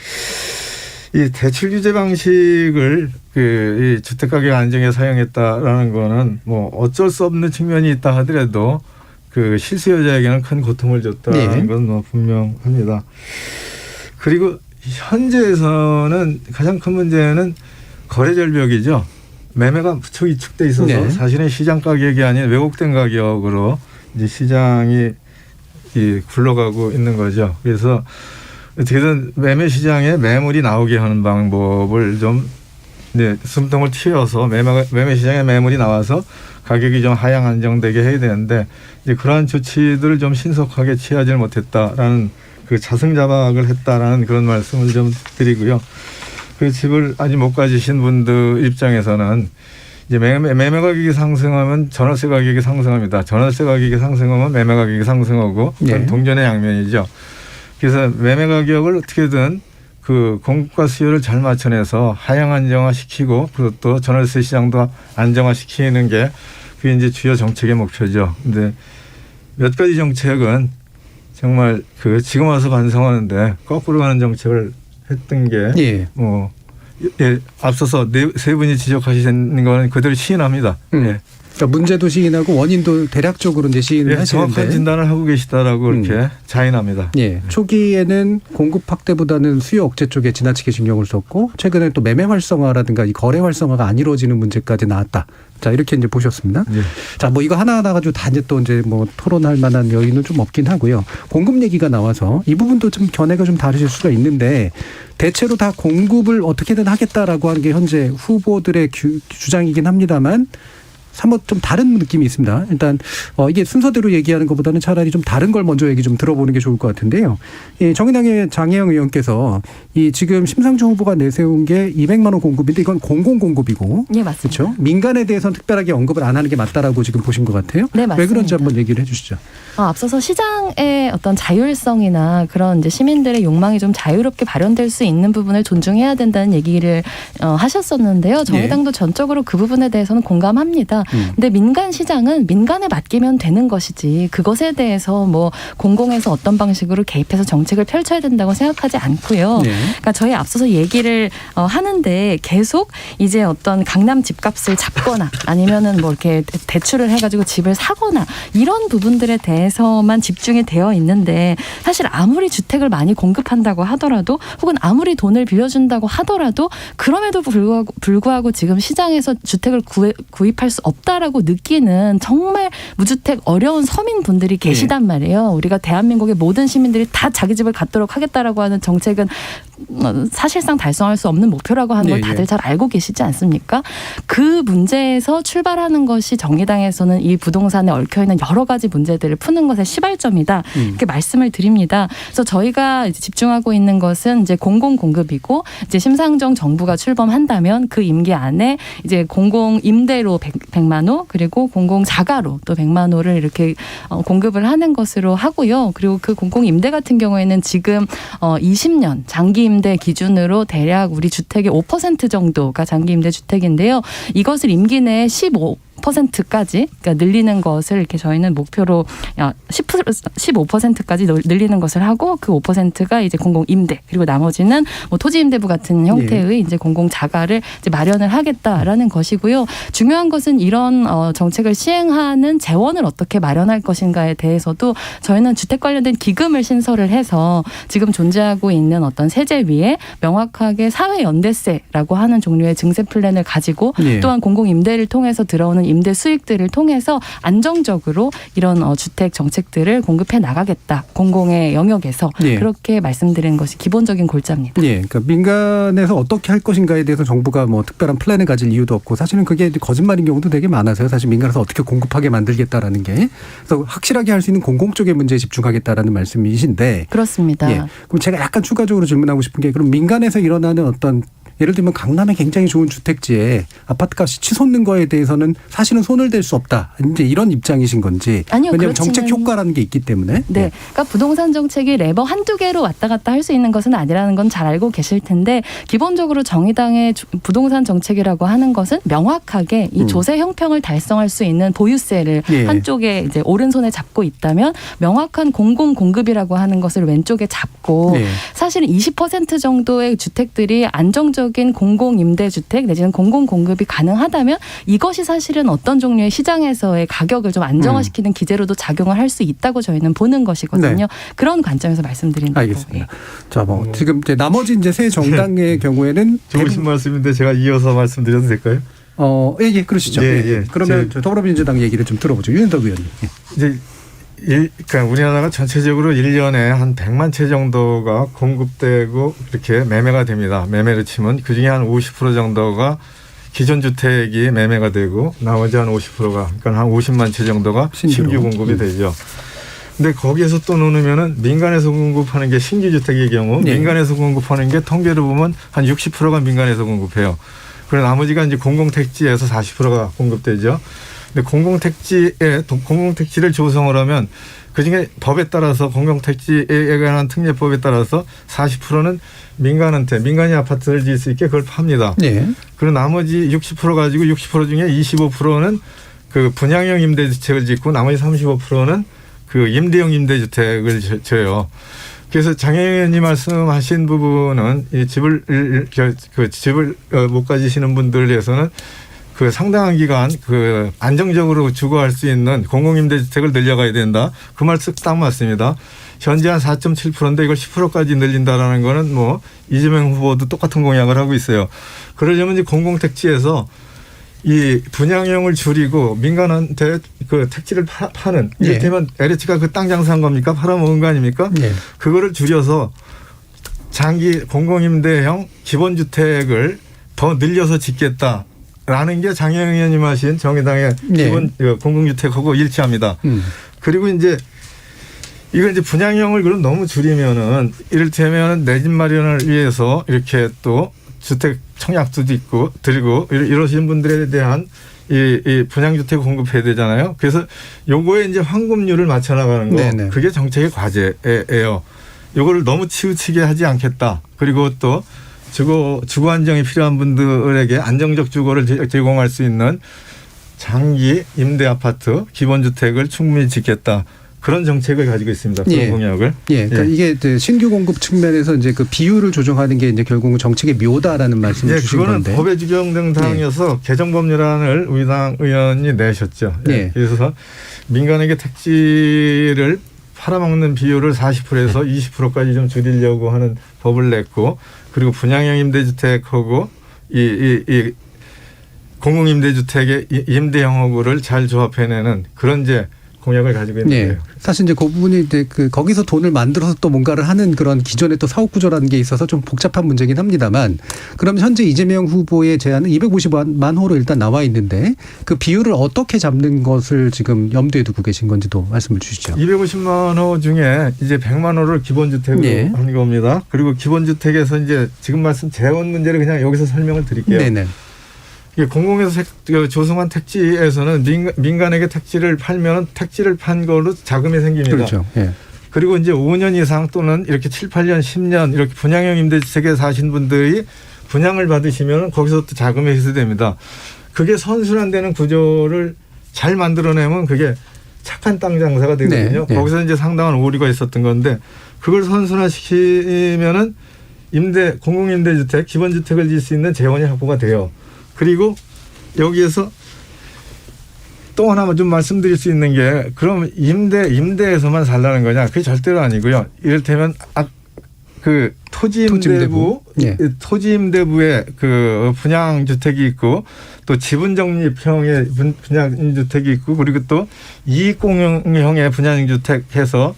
L: 이 대출 규제 방식을 이 주택가격 안정에 사용했다라는 거는 뭐 어쩔 수 없는 측면이 있다 하더라도 그 실수요자에게는 큰 고통을 줬다는 건 뭐 분명합니다. 그리고 현재에서는 가장 큰 문제는 거래 절벽이죠. 매매가 무척 위축돼 있어서 사실은 시장 가격이 아닌 왜곡된 가격으로 이제 시장이 굴러가고 있는 거죠. 그래서 어떻게든 매매 시장에 매물이 나오게 하는 방법을 좀 숨통을 틔워서 매매 시장에 매물이 나와서 가격이 좀 하향 안정되게 해야 되는데 이제 그러한 조치들을 좀 신속하게 취하지 못했다라는 그 자승자박을 했다라는 그런 말씀을 좀 드리고요. 그 집을 아직 못 가지신 분들 입장에서는 이제 매매 가격이 상승하면 전월세 가격이 상승합니다. 전월세 가격이 상승하면 매매 가격이 상승하고 동전의 양면이죠. 그래서 매매 가격을 어떻게든 그 공급과 수요를 잘 맞춰내서 하향 안정화시키고 그리고 또 전월세 시장도 안정화시키는 게 그게 이제 주요 정책의 목표죠. 근데 몇 가지 정책은 정말 지금 와서 반성하는데 거꾸로 가는 정책을 했던 게 앞서서 세 분이 지적하시는 거는 그대로 시인합니다.
B: 그러니까 문제도 시인하고 원인도 대략적으로 이제 시인을 하시는데
L: 정확한 진단을 하고 계시다라고 이렇게 자인합니다.
B: 초기에는 공급 확대보다는 수요 억제 쪽에 지나치게 신경을 썼고 최근에 또 매매 활성화라든가 이 거래 활성화가 안 이루어지는 문제까지 나왔다. 자, 이렇게 이제 보셨습니다. 자, 뭐 이거 하나하나 가지고 다 이제 또 이제 뭐 토론할 만한 여유는 좀 없긴 하고요. 공급 얘기가 나와서 이 부분도 좀 견해가 좀 다르실 수가 있는데 대체로 다 공급을 어떻게든 하겠다라고 하는 게 현재 후보들의 주장이긴 합니다만 한번 좀 다른 느낌이 있습니다. 일단 이게 순서대로 얘기하는 것보다는 차라리 좀 다른 걸 먼저 얘기 좀 들어보는 게 좋을 것 같은데요. 정의당의 장혜영 의원께서 이 지금 심상정 후보가 내세운 게 200만 원 공급인데 이건 공공 공급이고,
N: 네, 맞습니다.
B: 그렇죠? 민간에 대해서는 특별하게 언급을 안 하는 게 맞다라고 지금 보신 것 같아요.
N: 네, 맞습니다.
B: 왜 그런지 한번 얘기를 해주시죠.
N: 앞서서 시장의 어떤 자율성이나 그런 이제 시민들의 욕망이 좀 자유롭게 발현될 수 있는 부분을 존중해야 된다는 얘기를 하셨었는데요. 정의당도 전적으로 그 부분에 대해서는 공감합니다. 근데 민간 시장은 민간에 맡기면 되는 것이지 그것에 대해서 뭐 공공에서 어떤 방식으로 개입해서 정책을 펼쳐야 된다고 생각하지 않고요. 그러니까 저희 앞서서 얘기를 하는데 계속 이제 어떤 강남 집값을 잡거나 아니면은 뭐 이렇게 대출을 해가지고 집을 사거나 이런 부분들에 대해서만 집중이 되어 있는데 사실 아무리 주택을 많이 공급한다고 하더라도 혹은 아무리 돈을 빌려준다고 하더라도 그럼에도 불구하고 지금 시장에서 주택을 구입할 수 없다라고 느끼는 정말 무주택 어려운 서민분들이 계시단 말이에요. 우리가 대한민국의 모든 시민들이 다 자기 집을 갖도록 하겠다라고 하는 정책은 사실상 달성할 수 없는 목표라고 하는 걸 다들 잘 알고 계시지 않습니까? 그 문제에서 출발하는 것이 정의당에서는 이 부동산에 얽혀있는 여러 가지 문제들을 푸는 것의 시발점이다. 이렇게 말씀을 드립니다. 그래서 저희가 이제 집중하고 있는 것은 이제 공공 공급이고 이제 심상정 정부가 출범한다면 그 임기 안에 이제 공공 임대로 100만 호 그리고 공공 자가로 또 100만 호를 이렇게 공급을 하는 것으로 하고요. 그리고 그 공공 임대 같은 경우에는 지금 20년 장기 임대 기준으로 대략 우리 주택의 5% 정도가 장기 임대 주택인데요. 이것을 임기 내에 15%까지 그러니까 늘리는 것을 이렇게 저희는 목표로 15%까지 늘리는 것을 하고 그 5%가 이제 공공 임대 그리고 나머지는 뭐 토지 임대부 같은 형태의 이제 공공 자가를 이제 마련을 하겠다라는 것이고요. 중요한 것은 이런 정책을 시행하는 재원을 어떻게 마련할 것인가에 대해서도 저희는 주택 관련된 기금을 신설을 해서 지금 존재하고 있는 어떤 세제 위에 명확하게 사회 연대세라고 하는 종류의 증세 플랜을 가지고 또한 공공 임대를 통해서 들어오는 임대 수익들을 통해서 안정적으로 이런 주택 정책들을 공급해 나가겠다. 공공의 영역에서 그렇게 말씀드리는 것이 기본적인 골자입니다.
B: 그러니까 민간에서 어떻게 할 것인가에 대해서 정부가 뭐 특별한 플랜을 가질 이유도 없고 사실은 그게 거짓말인 경우도 되게 많아서요. 사실 민간에서 어떻게 공급하게 만들겠다라는 게 그래서 확실하게 할 수 있는 공공 쪽의 문제에 집중하겠다라는 말씀이신데
N: 그렇습니다.
B: 그럼 제가 약간 추가적으로 질문하고 싶은 게 그럼 민간에서 일어나는 어떤 예를 들면 강남에 굉장히 좋은 주택지에 아파트값이 치솟는 거에 대해서는 사실은 손을 댈 수 없다. 이제 이런 입장이신 건지.
N: 아니요.
B: 왜냐하면 정책 효과라는 게 있기 때문에.
N: 네. 그러니까 부동산 정책이 레버 한두 개로 왔다 갔다 할 수 있는 것은 아니라는 건 잘 알고 계실 텐데 기본적으로 정의당의 부동산 정책이라고 하는 것은 명확하게 이 조세 형평을 달성할 수 있는 보유세를 한쪽에 이제 오른손에 잡고 있다면 명확한 공공 공급이라고 하는 것을 왼쪽에 잡고 사실은 20% 정도의 주택들이 안정적인 공공임대주택 내지는 공공공급이 가능하다면 이것이 사실은 어떤 종류의 시장에서의 가격을 좀 안정화시키는 기제로도 작용을 할 수 있다고 저희는 보는 것이거든요. 그런 관점에서 말씀드리는 거예요.
B: 알겠습니다. 자, 뭐 지금 이제 나머지 이제 새 정당의 경우에는
L: 좋으신 말씀인데 제가 이어서 말씀드려도 될까요?
B: 예, 그러시죠. 그러면 더불어민주당 얘기를 좀 들어보죠. 윤석 의원님.
L: 이제 그러니까 우리나라가 전체적으로 1년에 한 100만 채 정도가 공급되고 이렇게 매매가 됩니다. 매매를 치면 그중에 한 50% 정도가 기존 주택이 매매가 되고 나머지 한 50%가 그러니까 한 50만 채 정도가 신규 공급이 되죠. 근데 거기에서 또 놓으면은 민간에서 공급하는 게 신규 주택의 경우 민간에서 공급하는 게 통계로 보면 한 60%가 민간에서 공급해요. 그리고 나머지가 이제 공공택지에서 40%가 공급되죠. 근데 공공택지를 조성을 하면 그중에 법에 따라서 공공택지에 관한 특례법에 따라서 40%는 민간한테 민간이 아파트를 지을 수 있게 그걸 팝니다. 그리고 나머지 60% 가지고 60% 중에 25%는 그 분양형 임대주택을 짓고 나머지 35%는 그 임대형 임대주택을 줘요. 그래서 장 의원님 말씀하신 부분은 이 집을 못 가지시는 분들을 위해서는 그 상당한 기간 그 안정적으로 주거할 수 있는 공공임대주택을 늘려가야 된다. 그 말씀 딱 맞습니다. 현재 한 4.7%인데 이걸 10%까지 늘린다라는 거는 뭐 이재명 후보도 똑같은 공약을 하고 있어요. 그러려면 이제 공공택지에서 이 분양형을 줄이고 민간한테 그 택지를 파는 이를테면 LH가 그 땅 장사한 겁니까? 팔아먹은 거 아닙니까? 그거를 줄여서 장기 공공임대형 기본주택을 더 늘려서 짓겠다. 라는 게 장혜영 의원님 하신 정의당의 기본 공공주택하고 일치합니다. 그리고 이제 분양형을 그럼 너무 줄이면은 이를테면 내 집 마련을 위해서 이렇게 또 주택 청약도 있고 들고 이러시는 분들에 대한 이 분양주택 공급해야 되잖아요. 그래서 요거에 이제 환급률을 맞춰 나가는 거 그게 정책의 과제예요. 요거를 너무 치우치게 하지 않겠다. 그리고 또 주거 안정이 필요한 분들에게 안정적 주거를 제공할 수 있는 장기 임대 아파트 기본주택을 충분히 짓겠다. 그런 정책을 가지고 있습니다. 그런 공약을.
B: 그러니까 이게 신규 공급 측면에서 이제 그 비율을 조정하는 게 이제 결국은 정책의 묘다라는 말씀을 주신 건데.
L: 그거는 법에 규정된 사항이어서 개정법률안을 우리 당 의원이 내셨죠. 그래서 민간에게 택지를 팔아먹는 비율을 40%에서 20%까지 좀 줄이려고 하는 법을 냈고, 그리고 분양형 임대주택하고 이 공공임대주택의 임대형하고를 잘 조합해내는 그런 이제 공약을 가지고 있는데요.
B: 사실 이제 그 부분이 이제 거기서 돈을 만들어서 또 뭔가를 하는 그런 기존의 또 사업 구조라는 게 있어서 좀 복잡한 문제긴 합니다만, 그럼 현재 이재명 후보의 제안은 250만 호로 일단 나와 있는데 그 비율을 어떻게 잡는 것을 지금 염두에 두고 계신 건지도 말씀을 주시죠.
L: 250만 호 중에 이제 100만 호를 기본주택으로 한 겁니다. 그리고 기본주택에서 이제 지금 말씀 재원 문제를 그냥 여기서 설명을 드릴게요. 공공에서 조성한 택지에서는 민간에게 택지를 팔면 택지를 판 걸로 자금이 생깁니다.
B: 그렇죠.
L: 그리고 이제 5년 이상 또는 이렇게 7, 8년, 10년 이렇게 분양형 임대주택에 사신 분들이 분양을 받으시면 거기서 또 자금이 회수됩니다. 그게 선순환되는 구조를 잘 만들어내면 그게 착한 땅 장사가 되거든요.
B: 네.
L: 거기서 이제 상당한 오류가 있었던 건데 그걸 선순환시키면은 공공임대주택, 기본주택을 지을 수 있는 재원이 확보가 돼요. 그리고 여기에서 또 하나 좀 말씀드릴 수 있는 게 그럼 임대에서만 살라는 거냐? 그게 절대로 아니고요. 이를테면 그 토지임대부의 그 분양주택이 있고 또 지분적립형의 분양주택이 있고 그리고 또 이익공용형의 분양주택해서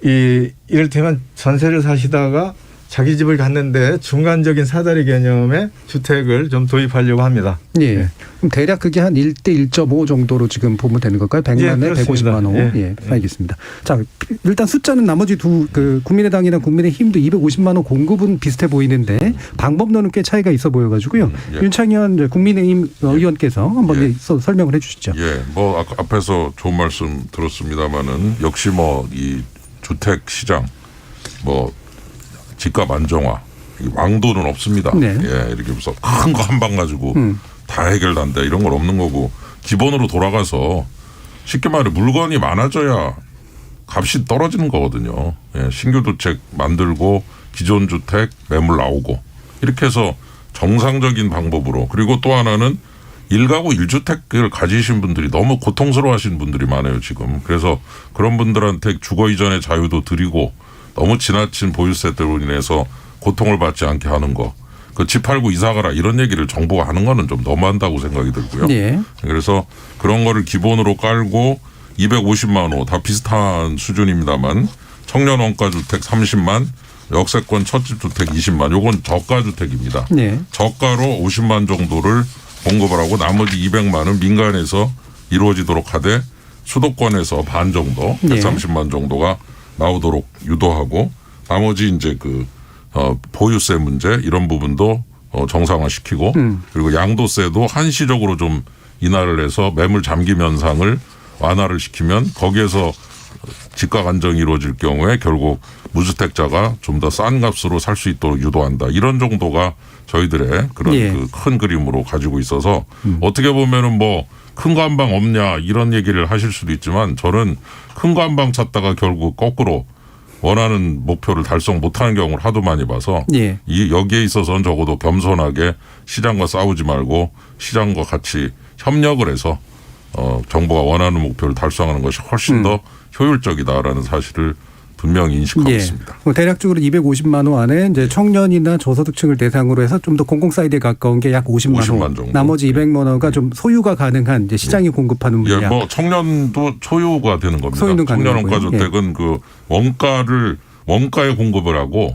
L: 이를테면 전세를 사시다가 자기 집을 갔는데 중간적인 사다리 개념의 주택을 좀 도입하려고 합니다.
B: 예.
L: 네.
B: 그럼 대략 그게 한 1대 1.5 정도로 지금 보면 되는 걸까요? 100만에
L: 예,
B: 150만 원.
L: 예.
B: 예. 알겠습니다. 자, 일단 숫자는 나머지 그 국민의당이나 국민의힘도 250만 원 공급은 비슷해 보이는데 방법론은 꽤 차이가 있어 보여가지고요.
M: 예.
B: 윤창현 국민의힘 의원께서 한번 설명을 해 주시죠.
M: 예, 뭐 앞에서 좋은 말씀 들었습니다마는 역시 뭐 이 주택 시장 뭐 집값 안정화 왕도는 없습니다.
B: 네.
M: 예, 이렇게 무슨 큰 거 한 방 가지고 다 해결된다 이런 건 없는 거고 기본으로 돌아가서 쉽게 말해 물건이 많아져야 값이 떨어지는 거거든요. 예, 신규 주택 만들고 기존 주택 매물 나오고 이렇게 해서 정상적인 방법으로 그리고 또 하나는 1가구 1주택을 가지신 분들이 너무 고통스러워하시는 분들이 많아요 지금. 그래서 그런 분들한테 주거 이전의 자유도 드리고 너무 지나친 보유세로 인해서 고통을 받지 않게 하는 거. 그 집 팔고 이사 가라 이런 얘기를 정부가 하는 거는 좀 너무한다고 생각이 들고요.
B: 예.
M: 그래서 그런 거를 기본으로 깔고 250만 원 다 비슷한 수준입니다만 청년 원가주택 30만 역세권 첫집주택 20만 요건 저가주택입니다.
B: 네.
M: 저가로 50만 정도를 공급을 하고 나머지 200만은 민간에서 이루어지도록 하되 수도권에서 반 정도 130만 정도가 나오도록 유도하고 나머지 이제 보유세 문제 이런 부분도 정상화시키고 그리고 양도세도 한시적으로 좀 인하를 해서 매물 잠김 현상을 완화를 시키면 거기에서 집값 안정이 이루어질 경우에 결국 무주택자가 좀 더 싼 값으로 살 수 있도록 유도한다. 이런 정도가 저희들의 그런 큰 그림으로 가지고 있어서 어떻게 보면은 뭐 큰 거 한 방 없냐 이런 얘기를 하실 수도 있지만 저는 큰 거 한 방 찾다가 결국 거꾸로 원하는 목표를 달성 못하는 경우를 하도 많이 봐서 여기에 있어서는 적어도 겸손하게 시장과 싸우지 말고 시장과 같이 협력을 해서 정부가 원하는 목표를 달성하는 것이 훨씬 더 효율적이다라는 사실을 분명히 인식하고 있습니다.
B: 대략적으로 250만 원 안에 이제 청년이나 저소득층을 대상으로 해서 좀 더 공공 사이드에 가까운 게 약 50만 원 정도. 나머지 200만 원가 좀 소유가 가능한 이제 시장이 공급하는 물량.
M: 예, 뭐 청년도 소유가 되는 겁니다.
B: 소유는
M: 청년 원가주택은 그 원가에 공급을 하고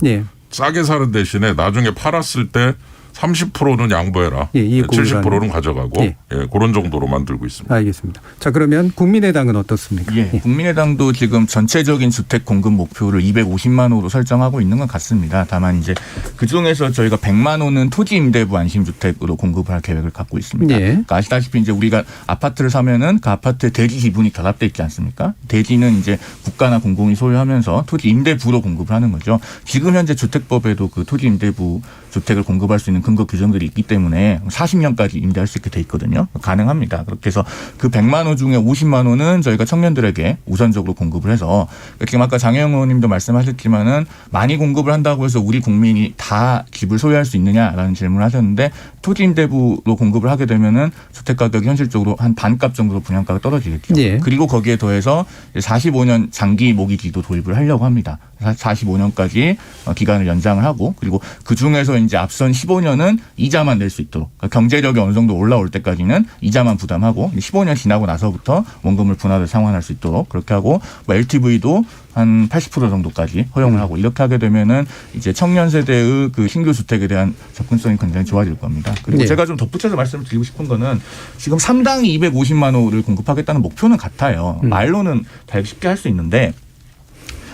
M: 싸게 사는 대신에 나중에 팔았을 때 30%는 양보해라. 70%는 가져가고 그런 정도로 만들고 있습니다.
B: 알겠습니다. 자, 그러면 국민의당은 어떻습니까?
O: 국민의당도 지금 전체적인 주택 공급 목표를 250만 호로 설정하고 있는 것 같습니다. 다만 이제 그중에서 저희가 100만 호는 토지 임대부 안심주택으로 공급할 계획을 갖고 있습니다. 그러니까 아시다시피 이제 우리가 아파트를 사면은 그 아파트에 대지 지분이 결합돼 있지 않습니까? 대지는 이제 국가나 공공이 소유하면서 토지 임대부로 공급을 하는 거죠. 지금 현재 주택법에도 그 토지 임대부 주택을 공급할 수 있는 근거 규정들이 있기 때문에 40년까지 임대할 수 있게 돼 있거든요. 가능합니다. 그렇게 해서 그 100만 호 중에 50만 호는 저희가 청년들에게 우선적으로 공급을 해서 지금 아까 장혜영 의원님도 말씀하셨지만은 많이 공급을 한다고 해서 우리 국민이 다 집을 소유할 수 있느냐라는 질문을 하셨는데 토지 임대부로 공급을 하게 되면은 주택 가격이 현실적으로 한 반값 정도로 분양가가 떨어지겠죠. 그리고 거기에 더해서 45년 장기 모기지도 도입을 하려고 합니다. 45년까지 기간을 연장을 하고 그리고 그 중에서 이제 앞선 15년은 이자만 낼 수 있도록 그러니까 경제력이 어느 정도 올라올 때까지는 이자만 부담하고 15년 지나고 나서부터 원금을 분할을 상환할 수 있도록 그렇게 하고 뭐 LTV도 한 80% 정도까지 허용을 하고 이렇게 하게 되면은 이제 청년 세대의 그 신규 주택에 대한 접근성이 굉장히 좋아질 겁니다. 그리고 제가 좀 덧붙여서 말씀을 드리고 싶은 거는 지금 3당이 250만 호를 공급하겠다는 목표는 같아요. 말로는 다 쉽게 할 수 있는데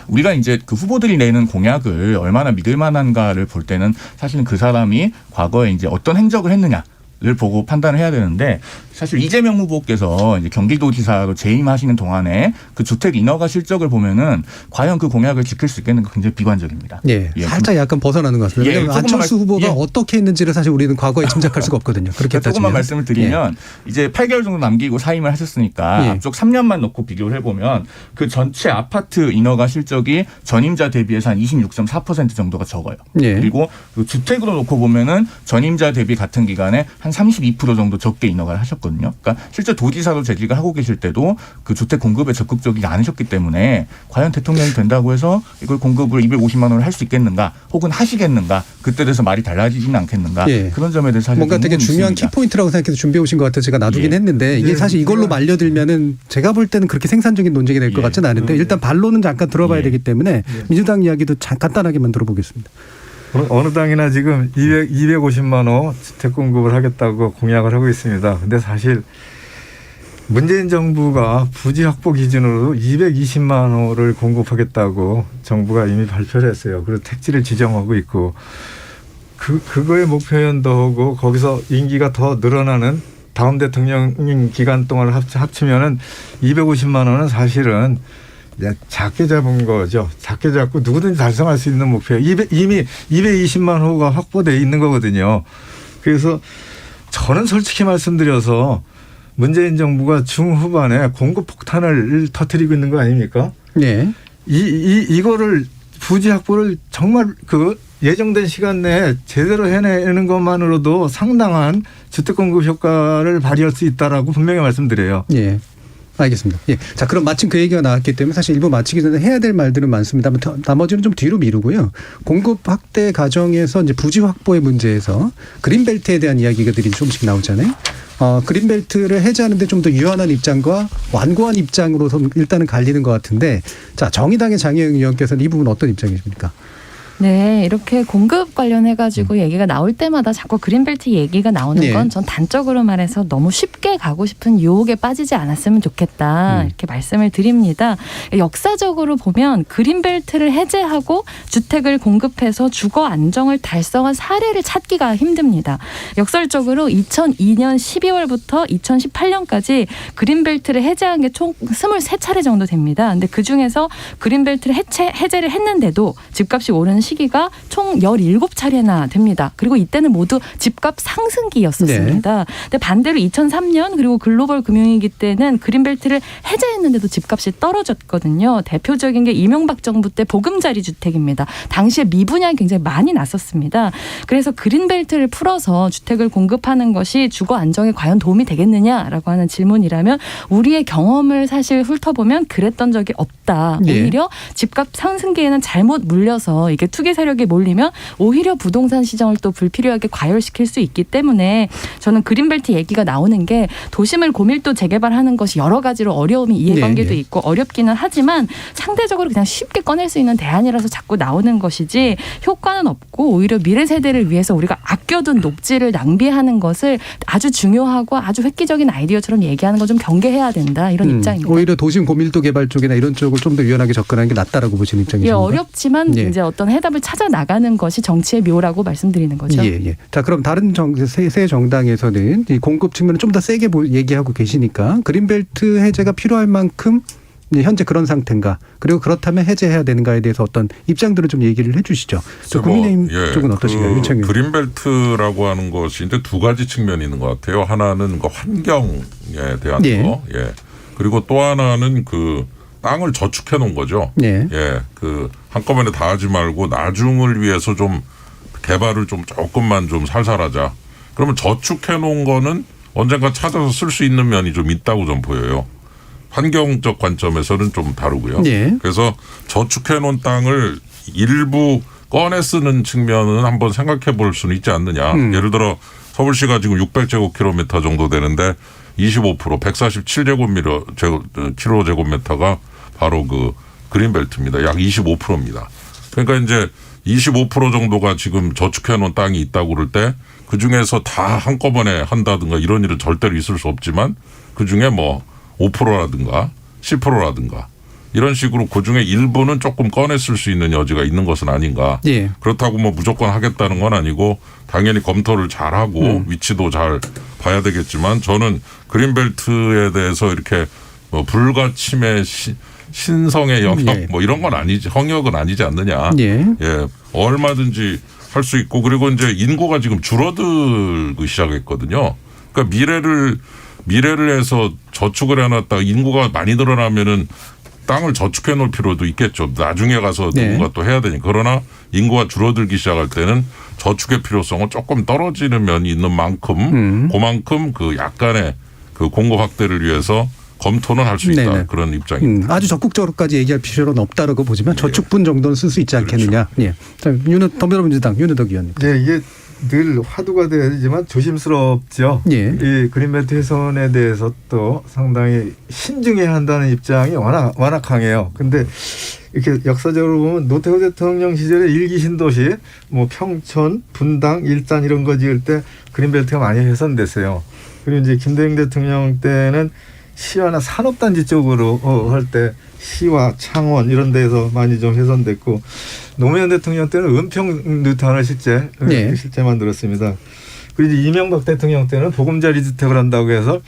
O: 우리가 이제 그 후보들이 내는 공약을 얼마나 믿을 만한가를 볼 때는 사실은 그 사람이 과거에 이제 어떤 행적을 했느냐 보고 판단을 해야 되는데 사실 이재명 후보께서 이제 경기도지사로 재임하시는 동안에 그 주택 인허가 실적을 보면은 과연 그 공약을 지킬 수 있겠는가 굉장히 비관적입니다.
B: 예, 살짝 약간 벗어나는 것 같습니다. 왜냐하면 안철수 후보가 어떻게 했는지를 사실 우리는 과거에 짐작할 수가 없거든요. 그렇게 따지면.
O: 조금만 말씀을 드리면 이제 8개월 정도 남기고 사임을 하셨으니까 앞쪽 3년만 놓고 비교를 해보면 그 전체 아파트 인허가 실적이 전임자 대비해서 한 26.4% 정도가 적어요. 그리고 그 주택으로 놓고 보면은 전임자 대비 같은 기간에 한 32% 정도 적게 인허가를 하셨거든요. 그러니까 실제 도지사로 재직을 하고 계실 때도 그 주택 공급에 적극적이지 않으셨기 때문에 과연 대통령이 된다고 해서 이걸 공급을 250만 원을 할 수 있겠는가 혹은 하시겠는가 그때 돼서 말이 달라지지는 않겠는가 그런 점에 대해서
B: 뭔가 되게 중요한 키포인트라고 생각해서 준비해 오신 것 같아서 제가 놔두긴 했는데 이게 사실 이걸로 말려들면은 제가 볼 때는 그렇게 생산적인 논쟁이 될 것 같지는 않은데 일단 반론은 잠깐 들어봐야 되기 때문에 민주당 이야기도 간단하게만 들어보겠습니다.
L: 어느 당이나 지금 250만 호 주택 공급을 하겠다고 공약을 하고 있습니다. 근데 사실 문재인 정부가 부지 확보 기준으로 220만 호를 공급하겠다고 정부가 이미 발표를 했어요. 그리고 택지를 지정하고 있고 그거에 목표연도 하고 거기서 임기가 더 늘어나는 다음 대통령 기간 동안을 합치면은 250만 원은 사실은 작게 잡은 거죠. 작게 잡고 누구든지 달성할 수 있는 목표예요. 이미 220만 호가 확보되어 있는 거거든요. 그래서 저는 솔직히 말씀드려서 문재인 정부가 중후반에 공급 폭탄을 터뜨리고 있는 거 아닙니까?
B: 네.
L: 이거를 부지 확보를 정말 그 예정된 시간 내에 제대로 해내는 것만으로도 상당한 주택 공급 효과를 발휘할 수 있다라고 분명히 말씀드려요.
B: 예. 알겠습니다. 예. 자, 그럼 마침 그 얘기가 나왔기 때문에 사실 일부 마치기 전에 해야 될 말들은 많습니다만 나머지는 좀 뒤로 미루고요. 공급 확대 과정에서 이제 부지 확보의 문제에서 그린벨트에 대한 이야기들이 조금씩 나오잖아요. 그린벨트를 해제하는데 좀 더 유연한 입장과 완고한 입장으로 일단은 갈리는 것 같은데 자, 정의당의 장혜영 의원께서는 이 부분 어떤 입장이십니까?
N: 네, 이렇게 공급 관련해가지고 얘기가 나올 때마다 자꾸 그린벨트 얘기가 나오는 건 전 단적으로 말해서 너무 쉽게 가고 싶은 유혹에 빠지지 않았으면 좋겠다 이렇게 말씀을 드립니다. 역사적으로 보면 그린벨트를 해제하고 주택을 공급해서 주거 안정을 달성한 사례를 찾기가 힘듭니다. 역설적으로 2002년 12월부터 2018년까지 그린벨트를 해제한 게 총 23차례 정도 됩니다. 근데 그중에서 그린벨트를 해제를 했는데도 집값이 오르는 시기가 총 17차례나 됩니다. 그리고 이때는 모두 집값 상승기였었습니다. 근데 반대로 2003년 그리고 글로벌 금융위기 때는 그린벨트를 해제했는데도 집값이 떨어졌거든요. 대표적인 게 이명박 정부 때 보금자리 주택입니다. 당시에 미분양이 굉장히 많이 났었습니다. 그래서 그린벨트를 풀어서 주택을 공급하는 것이 주거 안정에 과연 도움이 되겠느냐라고 하는 질문이라면 우리의 경험을 사실 훑어보면 그랬던 적이 없다. 오히려 집값 상승기에는 잘못 물려서 이게 투기 세력이 몰리면 오히려 부동산 시장을 또 불필요하게 과열시킬 수 있기 때문에 저는 그린벨트 얘기가 나오는 게 도심을 고밀도 재개발하는 것이 여러 가지로 어려움이 이해관계도 있고 어렵기는 하지만 상대적으로 그냥 쉽게 꺼낼 수 있는 대안이라서 자꾸 나오는 것이지 효과는 없고 오히려 미래 세대를 위해서 우리가 아껴둔 녹지를 낭비하는 것을 아주 중요하고 아주 획기적인 아이디어처럼 얘기하는 거 좀 경계해야 된다 이런 입장입니다.
B: 오히려 도심 고밀도 개발 쪽이나 이런 쪽을 좀 더 유연하게 접근하는 게 낫다라고 보시는 입장이십니까?
N: 예, 어렵지만 이제 어떤 해답을 찾아 나가는 것이 정치의 묘라고 말씀드리는 거죠.
B: 예. 자, 그럼 다른 새 정당에서는 이 공급 측면을 좀 더 세게 얘기하고 계시니까 그린벨트 해제가 필요할 만큼 현재 그런 상태인가 그리고 그렇다면 해제해야 되는가에 대해서 어떤 입장들을 좀 얘기를 해 주시죠. 국민의힘 쪽은 어떠신가요? 윤창현.
M: 그린벨트라고 하는 것이 이제 두 가지 측면이 있는 것 같아요. 하나는 그 환경에 대한 거. 그리고 또 하나는 그 땅을 저축해 놓은 거죠. 그 한꺼번에 다 하지 말고 나중을 위해서 좀 개발을 좀 조금만 좀 살살하자. 그러면 저축해 놓은 거는 언젠가 찾아서 쓸 수 있는 면이 좀 있다고 좀 보여요. 환경적 관점에서는 좀 다르고요. 그래서 저축해 놓은 땅을 일부 꺼내 쓰는 측면은 한번 생각해 볼 수는 있지 않느냐. 예를 들어 서울시가 지금 600제곱킬로미터 정도 되는데 25% 147제곱미터가 바로 그 그린벨트입니다. 약 25%입니다. 그러니까 이제 25% 정도가 지금 저축해 놓은 땅이 있다고 그럴 때 그중에서 다 한꺼번에 한다든가 이런 일은 절대로 있을 수 없지만 그중에 뭐 5%라든가 10%라든가 이런 식으로 그중에 일부는 조금 꺼냈을 수 있는 여지가 있는 것은 아닌가.
B: 예.
M: 그렇다고 뭐 무조건 하겠다는 건 아니고 당연히 검토를 잘하고 위치도 잘 봐야 되겠지만 저는 그린벨트에 대해서 이렇게 뭐 불가침의 신성의 영역
B: 예.
M: 뭐 이런 건 아니지, 영역은 아니지 않느냐.
B: 예.
M: 예. 얼마든지 할 수 있고, 그리고 이제 인구가 지금 줄어들기 시작했거든요. 그러니까 미래를 해서 저축을 해놨다가 인구가 많이 늘어나면은 땅을 저축해 놓을 필요도 있겠죠. 나중에 가서 누군가 또 해야 되니까. 그러나 인구가 줄어들기 시작할 때는 저축의 필요성은 조금 떨어지는 면이 있는 만큼 그만큼 그 약간의 그 공급 확대를 위해서 검토는 할 수 있다.
B: 네네.
M: 그런 입장입니다.
B: 아주 적극적으로까지 얘기할 필요는 없다라고 보지만 저축분 정도는 쓸 수 있지 않겠느냐. 그렇죠. 예. 자, 더불어민주당 윤우덕 의원님.
L: 네, 이게 늘 화두가 돼야 되지만 조심스럽죠.
B: 예.
L: 이 그린벨트 훼손에 대해서 또 상당히 신중해야 한다는 입장이 워낙 강해요. 근데 이렇게 역사적으로 보면 노태우 대통령 시절에 일기 신도시 뭐 평촌, 분당, 일산 이런 거 지을 때 그린벨트가 많이 훼손됐어요. 그리고 이제 김대중 대통령 때는 시와나 산업단지 쪽으로 할 때 시와 창원 이런 데서 많이 좀 훼손됐고, 노무현 대통령 때는 은평 뉴타운을 실제 만들었습니다. 그리고 이제 이명박 대통령 때는 보금자리 주택을 한다고 해서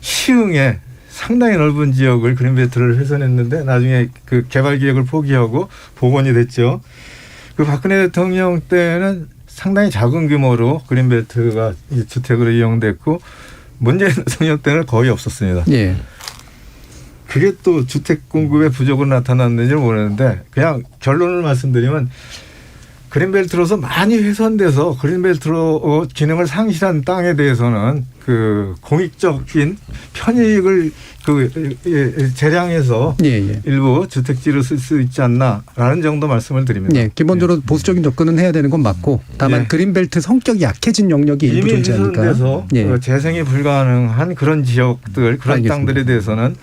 L: 시흥에 상당히 넓은 지역을 그린벨트를 훼손했는데 나중에 그 개발 계획을 포기하고 복원이 됐죠. 그 박근혜 대통령 때는 상당히 작은 규모로 그린벨트가 주택으로 이용됐고, 문재인 대통령 때는 거의 없었습니다.
B: 예.
L: 그게 또 주택 공급의 부족으로 나타났는지 모르는데, 그냥 결론을 말씀드리면 그린벨트로서 많이 훼손돼서 그린벨트로 기능을 상실한 땅에 대해서는 그 공익적인 편익을 재량해서 일부 주택지로 쓸 수 있지 않나라는 정도 말씀을 드립니다.
B: 네, 기본적으로 보수적인 접근은 해야 되는 건 맞고, 다만 그린벨트 성격이 약해진 영역이 일부
L: 이미
B: 존재하니까.
L: 훼손돼서 재생이 불가능한 그런 지역들, 그런 땅들에 대해서는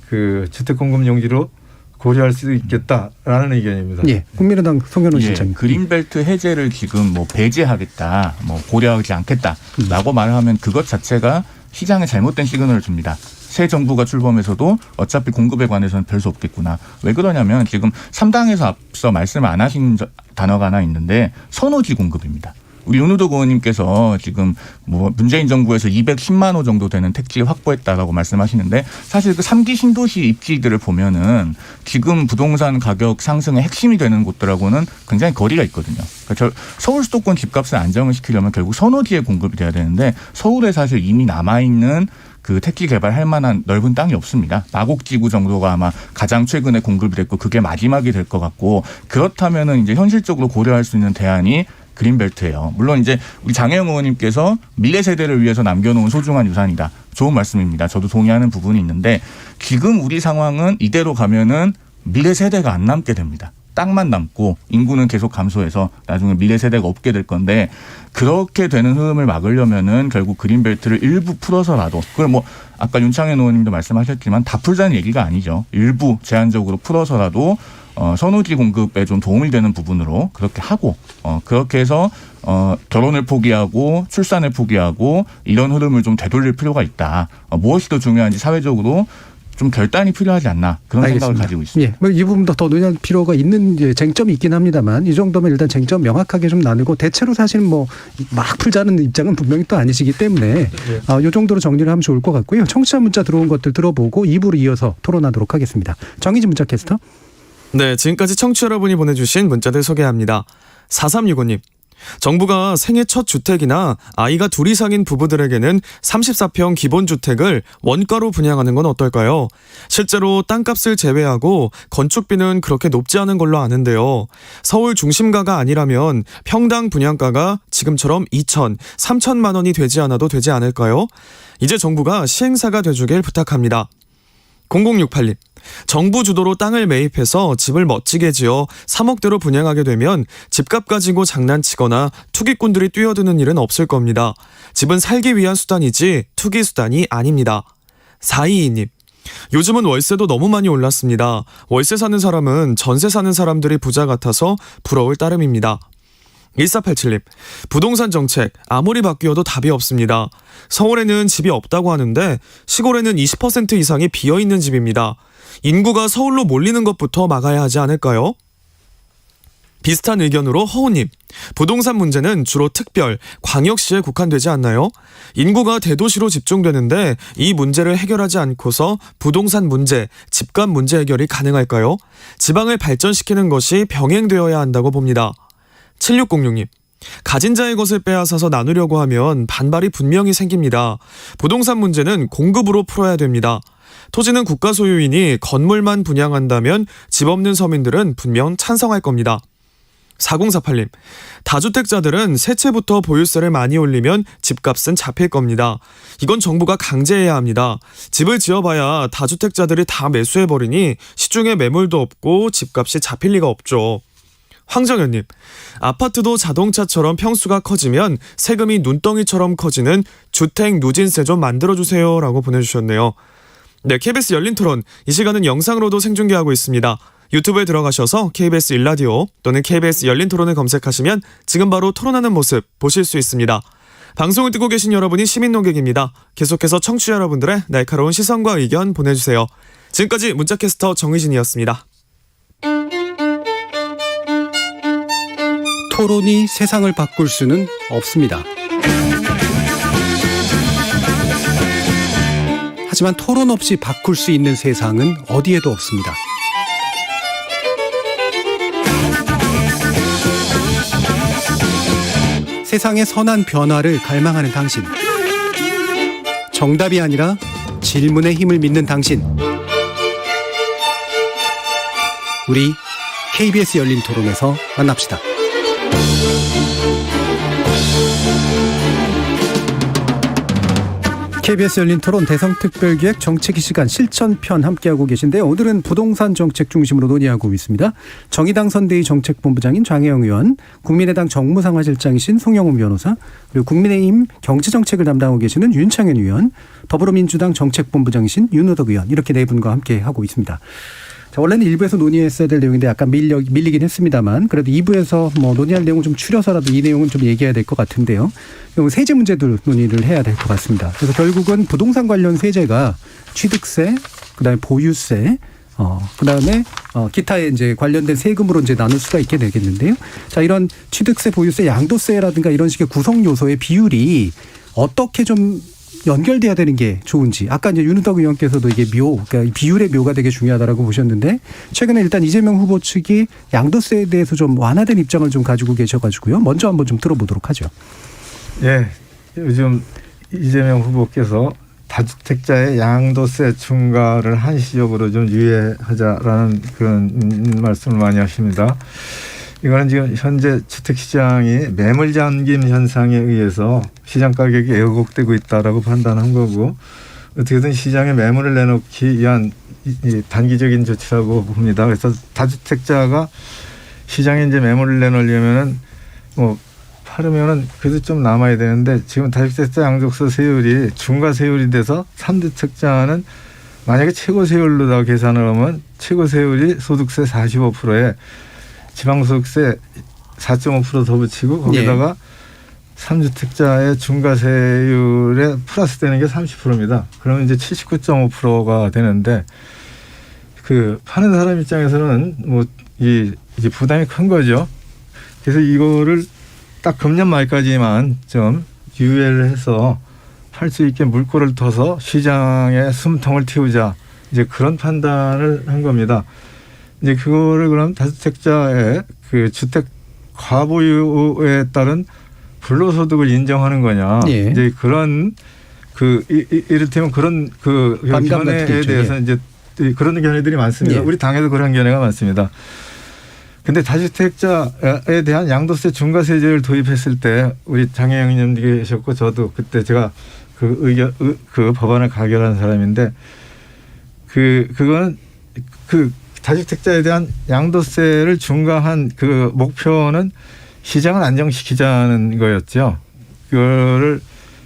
L: 그 주택 공급 용지로 고려할 수 있겠다라는 의견입니다.
B: 예, 국민의당 송현우 실장님.
O: 그린벨트 해제를 지금 뭐 배제하겠다, 뭐 고려하지 않겠다라고 말하면 그것 자체가 시장에 잘못된 시그널을 줍니다. 새 정부가 출범해서도 어차피 공급에 관해서는 별 수 없겠구나. 왜 그러냐면 지금 3당에서 앞서 말씀 안 하신 단어가 하나 있는데 선호지 공급입니다. 우리 윤우덕 의원님께서 지금 뭐 문재인 정부에서 210만 호 정도 되는 택지를 확보했다라고 말씀하시는데, 사실 그 3기 신도시 입지들을 보면은 지금 부동산 가격 상승의 핵심이 되는 곳들하고는 굉장히 거리가 있거든요. 그러니까 서울 수도권 집값을 안정을 시키려면 결국 선호지에 공급이 돼야 되는데, 서울에 사실 이미 남아있는 그 택지 개발할 만한 넓은 땅이 없습니다. 마곡지구 정도가 아마 가장 최근에 공급이 됐고 그게 마지막이 될 것 같고, 그렇다면은 이제 현실적으로 고려할 수 있는 대안이 그린벨트예요. 물론 이제 우리 장혜영 의원님께서 미래 세대를 위해서 남겨놓은 소중한 유산이다. 좋은 말씀입니다. 저도 동의하는 부분이 있는데, 지금 우리 상황은 이대로 가면은 미래 세대가 안 남게 됩니다. 땅만 남고 인구는 계속 감소해서 나중에 미래 세대가 없게 될 건데, 그렇게 되는 흐름을 막으려면은 결국 그린벨트를 일부 풀어서라도, 그걸 뭐 아까 윤창현 의원님도 말씀하셨지만 다 풀자는 얘기가 아니죠. 일부 제한적으로 풀어서라도 선호지 공급에 좀 도움이 되는 부분으로 그렇게 하고, 그렇게 해서 결혼을 포기하고 출산을 포기하고 이런 흐름을 좀 되돌릴 필요가 있다. 무엇이 더 중요한지 사회적으로 좀 결단이 필요하지 않나, 그런 생각을 가지고 있습니다.
B: 예, 뭐 이 부분도 더 논의할 필요가 있는 이제 쟁점이 있긴 합니다만, 이 정도면 일단 쟁점 명확하게 좀 나누고, 대체로 사실 뭐 막 풀자는 입장은 분명히 또 아니시기 때문에 이 정도로 정리를 하면 좋을 것 같고요. 청취자 문자 들어온 것들 들어보고 2부로 이어서 토론하도록 하겠습니다. 정의진 문자 캐스터.
P: 네, 지금까지 청취자 여러분이 보내주신 문자들 소개합니다. 4365님. 정부가 생애 첫 주택이나 아이가 둘 이상인 부부들에게는 34평 기본주택을 원가로 분양하는 건 어떨까요? 실제로 땅값을 제외하고 건축비는 그렇게 높지 않은 걸로 아는데요. 서울 중심가가 아니라면 평당 분양가가 지금처럼 2천, 3천만 원이 되지 않아도 되지 않을까요? 이제 정부가 시행사가 돼주길 부탁합니다. 0068님. 정부 주도로 땅을 매입해서 집을 멋지게 지어 3억대로 분양하게 되면 집값 가지고 장난치거나 투기꾼들이 뛰어드는 일은 없을 겁니다. 집은 살기 위한 수단이지 투기 수단이 아닙니다. 422님. 요즘은 월세도 너무 많이 올랐습니다. 월세 사는 사람은 전세 사는 사람들이 부자 같아서 부러울 따름입니다. 1487님, 부동산 정책 아무리 바뀌어도 답이 없습니다. 서울에는 집이 없다고 하는데 시골에는 20% 이상이 비어있는 집입니다. 인구가 서울로 몰리는 것부터 막아야 하지 않을까요? 비슷한 의견으로 허우님, 부동산 문제는 주로 특별, 광역시에 국한되지 않나요? 인구가 대도시로 집중되는데 이 문제를 해결하지 않고서 부동산 문제, 집값 문제 해결이 가능할까요? 지방을 발전시키는 것이 병행되어야 한다고 봅니다. 7606님, 가진 자의 것을 빼앗아서 나누려고 하면 반발이 분명히 생깁니다. 부동산 문제는 공급으로 풀어야 됩니다. 토지는 국가 소유이니 건물만 분양한다면 집 없는 서민들은 분명 찬성할 겁니다. 4048님, 다주택자들은 새 채부터 보유세를 많이 올리면 집값은 잡힐 겁니다. 이건 정부가 강제해야 합니다. 집을 지어봐야 다주택자들이 다 매수해버리니 시중에 매물도 없고 집값이 잡힐 리가 없죠. 황정현님, 아파트도 자동차처럼 평수가 커지면 세금이 눈덩이처럼 커지는 주택 누진세 좀 만들어주세요 라고 보내주셨네요. 네, KBS 열린 토론, 이 시간은 영상으로도 생중계하고 있습니다. 유튜브에 들어가셔서 KBS 1라디오 또는 KBS 열린 토론을 검색하시면 지금 바로 토론하는 모습 보실 수 있습니다. 방송을 듣고 계신 여러분이 시민 논객입니다. 계속해서 청취자 여러분들의 날카로운 시선과 의견 보내주세요. 지금까지 문자캐스터 정의진이었습니다.
B: 토론이 세상을 바꿀 수는 없습니다. 하지만 토론 없이 바꿀 수 있는 세상은 어디에도 없습니다. 세상의 선한 변화를 갈망하는 당신. 정답이 아니라 질문의 힘을 믿는 당신. 우리 KBS 열린 토론에서 만납시다. KBS 열린 토론 대성특별기획 정책위 시간 실천편 함께하고 계신데요. 오늘은 부동산 정책 중심으로 논의하고 있습니다. 정의당 선대위 정책본부장인 장혜영 의원, 국민의당 정무상황실장이신 송영훈 변호사, 그리고 국민의힘 경제정책을 담당하고 계시는 윤창현 의원, 더불어민주당 정책본부장이신 윤호덕 의원, 이렇게 네 분과 함께하고 있습니다. 자, 원래는 1부에서 논의했어야 될 내용인데 약간 밀리긴 했습니다만 그래도 2부에서 뭐 논의할 내용을 좀 추려서라도 이 내용은 좀 얘기해야 될 것 같은데요. 세제 문제도 논의를 해야 될 것 같습니다. 그래서 결국은 부동산 관련 세제가 취득세, 그다음에 보유세, 그다음에 기타의 이제 관련된 세금으로 이제 나눌 수가 있게 되겠는데요. 자, 이런 취득세, 보유세, 양도세라든가 이런 식의 구성 요소의 비율이 어떻게 좀 연결돼야 되는 게 좋은지. 아까 이제 윤우덕 의원께서도 이게 그러니까 비율의 묘가 되게 중요하다라고 보셨는데 최근에 일단 이재명 후보 측이 양도세에 대해서 좀 완화된 입장을 좀 가지고 계셔가지고요. 먼저 한번 좀 들어보도록 하죠.
L: 예, 요즘 이재명 후보께서 다주택자의 양도세 중과를 한시적으로 좀 유예하자라는 그런 말씀을 많이 하십니다. 이거는 지금 현재 주택시장이 매물 잠김 현상에 의해서 시장 가격이 애곡되고 있다라고 판단한 거고 어떻게든 시장에 매물을 내놓기 위한 단기적인 조치라고 봅니다. 그래서 다주택자가 시장에 이제 매물을 내놓으려면은 뭐 팔으면은 그래도 좀 남아야 되는데 지금 다주택자 양도세 세율이 중과 세율이 돼서 3주택자는 만약에 최고 세율로 다 계산을 하면 최고 세율이 소득세 45%에 지방소득세 4.5% 더 붙이고 거기다가 3주택자의 중과세율에 플러스 되는 게 30%입니다. 그러면 이제 79.5%가 되는데 그 파는 사람 입장에서는 뭐 이제 부담이 큰 거죠. 그래서 이거를 딱 금년 말까지만 좀 유예를 해서 팔 수 있게 물꼬를 터서 시장에 숨통을 틔우자 이제 그런 판단을 한 겁니다. 이제 그거를 그럼 다주택자의 그 주택 과보유에 따른 불로소득을 인정하는 거냐. 예. 이제 그런 이를테면 그런 견해에 대해서 이제 그런 견해들이 많습니다. 예. 우리 당에도 그런 견해가 많습니다. 근데 다주택자에 대한 양도세 중과세제를 도입했을 때 우리 장혜영 의원님 계셨고 저도 그때 제가 그 법안을 가결한 사람인데 그거는 다주택자에 대한 양도세를 중과한 그 목표는 시장을 안정시키자는 거였죠. 그거를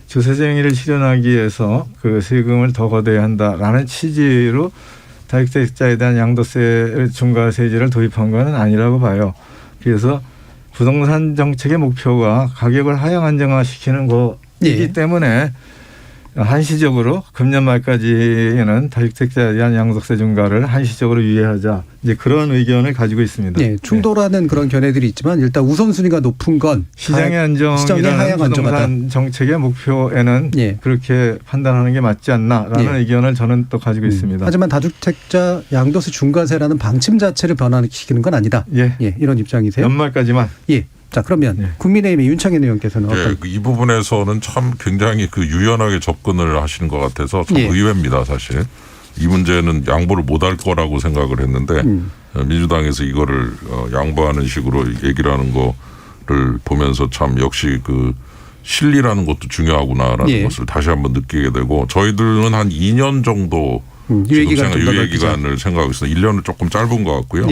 L: 주세정의를 실현하기 위해서 그 세금을 더 걷어야 한다라는 취지로 다주택자에 대한 양도세 중과세제를 도입한 건 아니라고 봐요. 그래서 부동산 정책의 목표가 가격을 하향 안정화시키는 거이기 때문에 한시적으로 금년 말까지는 다주택자에 대한 양도세 중과를 한시적으로 유예하자, 이제 그런 의견을 가지고 있습니다.
B: 네, 충돌하는 그런 견해들이 있지만 일단 우선순위가 높은 건
L: 시장의 안정이라는 부동산 정책의 목표에는 그렇게 판단하는 게 맞지 않나라는 의견을 저는 또 가지고 있습니다.
B: 하지만 다주택자 양도세 중과세라는 방침 자체를 변화시키는 건 아니다. 이런 입장이세요?
L: 연말까지만.
B: 자, 그러면 국민의힘의 윤창현 의원께서는 어떤?
M: 이 부분에서는 참 굉장히 유연하게 접근을 하시는 것 같아서 참 의외입니다, 사실. 이 문제는 양보를 못할 거라고 생각을 했는데 민주당에서 이거를 양보하는 식으로 얘기를 하는 거를 보면서 참 역시 실리라는 것도 중요하구나라는 것을 다시 한번 느끼게 되고, 저희들은 한 2년 정도 유예기간을 생각하고 있어요. 1년은 조금 짧은 것 같고요.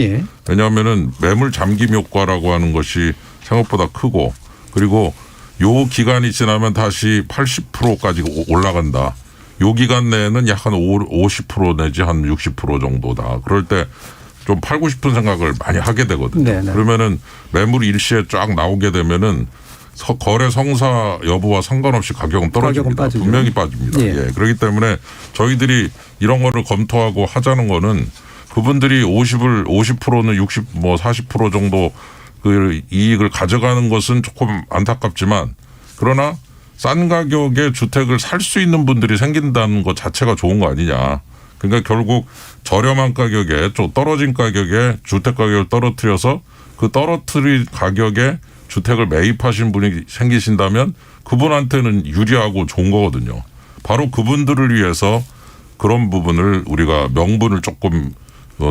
M: 왜냐하면은 매물 잠김 효과라고 하는 것이 생각보다 크고, 그리고 요 기간이 지나면 다시 80%까지 올라간다. 요 기간 내에는 약 한 50% 내지 한 60% 정도다. 그럴 때 좀 팔고 싶은 생각을 많이 하게 되거든요. 그러면은 매물이 일시에 쫙 나오게 되면은 거래 성사 여부와 상관없이 가격은 떨어집니다. 분명히 빠집니다. 그렇기 때문에 저희들이 이런 거를 검토하고 하자는 거는 그분들이 50%는 60, 40% 정도 그 이익을 가져가는 것은 조금 안타깝지만, 그러나 싼 가격에 주택을 살 수 있는 분들이 생긴다는 것 자체가 좋은 거 아니냐. 그러니까 결국 저렴한 가격에 좀 떨어진 가격에 주택 가격을 떨어뜨려서 그 떨어뜨린 가격에 주택을 매입하신 분이 생기신다면 그분한테는 유리하고 좋은 거거든요. 바로 그분들을 위해서 그런 부분을 우리가 명분을 조금